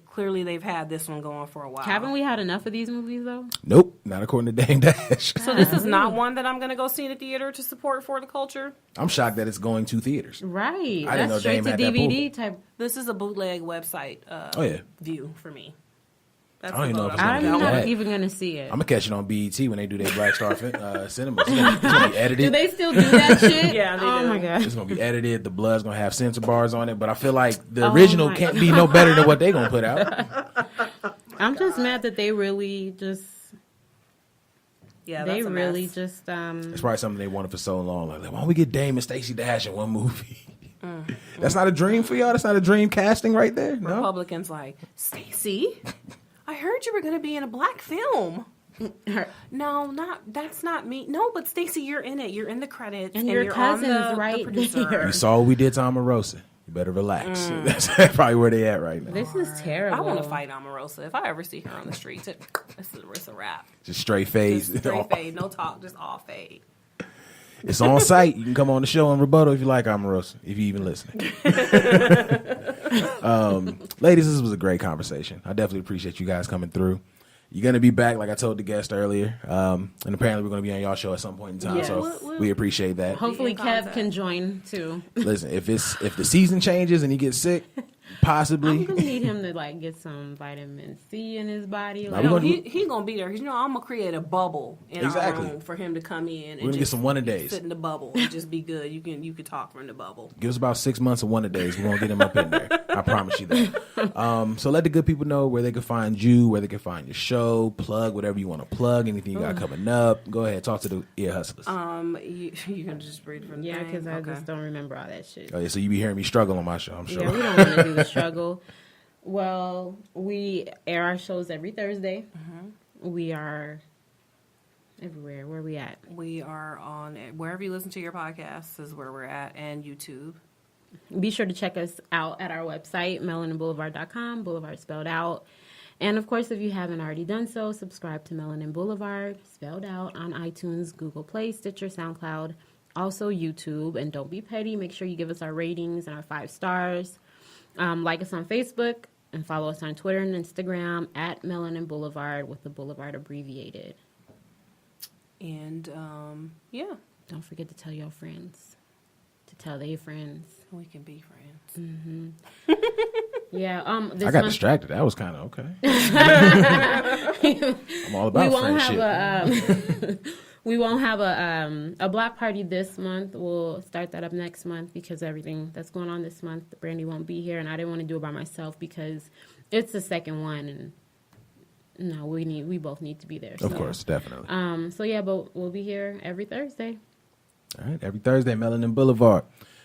clearly they've had this one going for a while. Haven't we had enough of these movies though? Nope, not according to Dame Dash. So this is not one that I'm going to go see in the theater to support for the culture. I'm shocked that it's going to theaters. Right. I didn't know That's straight Dame to had that DVD type. This is a bootleg website view for me. That's I don't even know if it's I'm gonna be not that. even going to see it. I'm gonna catch it on BET when they do their Black Star cinema. It's gonna be edited. Do they still do that shit? Yeah, they oh do. my god. It's gonna be edited. The blood's gonna have censor bars on it. But I feel like the original can't be no better than what they gonna put out. I'm just mad that they really just. Yeah, they that's a really mess. just. It's probably something they wanted for so long. Like, why don't we get Dame and Stacey Dash in one movie? That's not a dream for y'all. That's not a dream casting right there. No. Republicans like, Stacey, I heard you were going to be in a black film. No, that's not me. No, but Stacey, you're in it. You're in the credits, And your you're cousin's on the right producer. there. You saw what we did to Omarosa. You better relax. That's probably where they at right now. This is terrible. I want to fight Omarosa. If I ever see her on the streets, it's a wrap. Just straight fade. Just straight fade, no talk, just all fade. It's on site. You can come on the show and rebuttal if you like Omarosa, if you even listening. Ladies, this was a great conversation. I definitely appreciate you guys coming through. You're going to be back, like I told the guest earlier. And apparently we're going to be on y'all show at some point in time. Yes. So we appreciate that. Hopefully Kev can join too. Listen, if the season changes and he gets sick, possibly. I'm gonna need him to get some vitamin C in his body. Nah, He gonna be there. I'm gonna create a bubble in our room for him to come in. We're gonna get some one-a-days. Sit in the bubble and just be good. You can talk from the bubble. Give us about 6 months of one-a-days. We're gonna get him up in there. I promise you that. So let the good people know where they can find you, where they can find your show, plug whatever you want to plug, anything you got coming up. Go ahead, talk to the ear hustlers. You can just read from the Yeah, thing? because I just don't remember all that shit. Oh yeah, so you be hearing me struggle on my show, I'm sure. Yeah, we don't want to do the struggle. Well, we air our shows every Thursday. We are everywhere. Where are we at? We are on wherever you listen to your podcasts is where we're at, and YouTube. Be sure to check us out at our website, melaninblvd.com, Boulevard spelled out. And, of course, if you haven't already done so, subscribe to Melanin Blvd, spelled out, on iTunes, Google Play, Stitcher, SoundCloud, also YouTube. And don't be petty. Make sure you give us our ratings and our 5 stars. Like us on Facebook and follow us on Twitter and Instagram at Melanin Blvd with the Boulevard abbreviated. And, yeah. Don't forget to tell your friends to tell their friends. We can be friends. Yeah. I got distracted. That was kind of okay. I'm all about friendship. We won't have a block party this month. We'll start that up next month because everything that's going on this month, Brandy won't be here, and I didn't want to do it by myself because it's the second one, and no, we both need to be there. Of course, definitely. So yeah, but we'll be here every Thursday. All right, every Thursday, Melanin Blvd.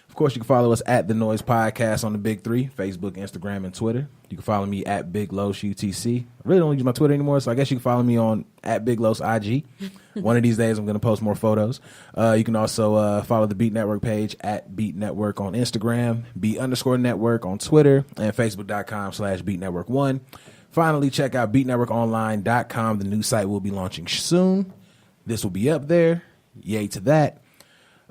Of course, you can follow us at The Noize Podcast on the Big Three, Facebook, Instagram, and Twitter. You can follow me at Big Los UTC. I really don't use my Twitter anymore, so I guess you can follow me on at Big Los IG. One of these days, I'm going to post more photos. You can also follow the Beat Network page at Beat Network on Instagram, Beat_Network on Twitter, and Facebook.com/BeatNetwork1. Finally, check out BeatNetworkOnline.com. The new site will be launching soon. This will be up there. Yay to that.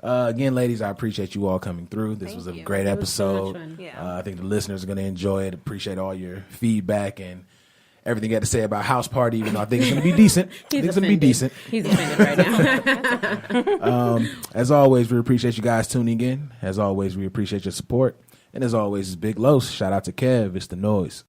Again, ladies, I appreciate you all coming through. This was a great episode. It was so much fun. Yeah. I think the listeners are going to enjoy it. Appreciate all your feedback and everything you had to say about House Party, even though I think it's going to be decent. He's going to be decent. He's offended right now. As always, we appreciate you guys tuning in. As always, we appreciate your support. And as always, it's Big Los. Shout out to Kev. It's the Noize.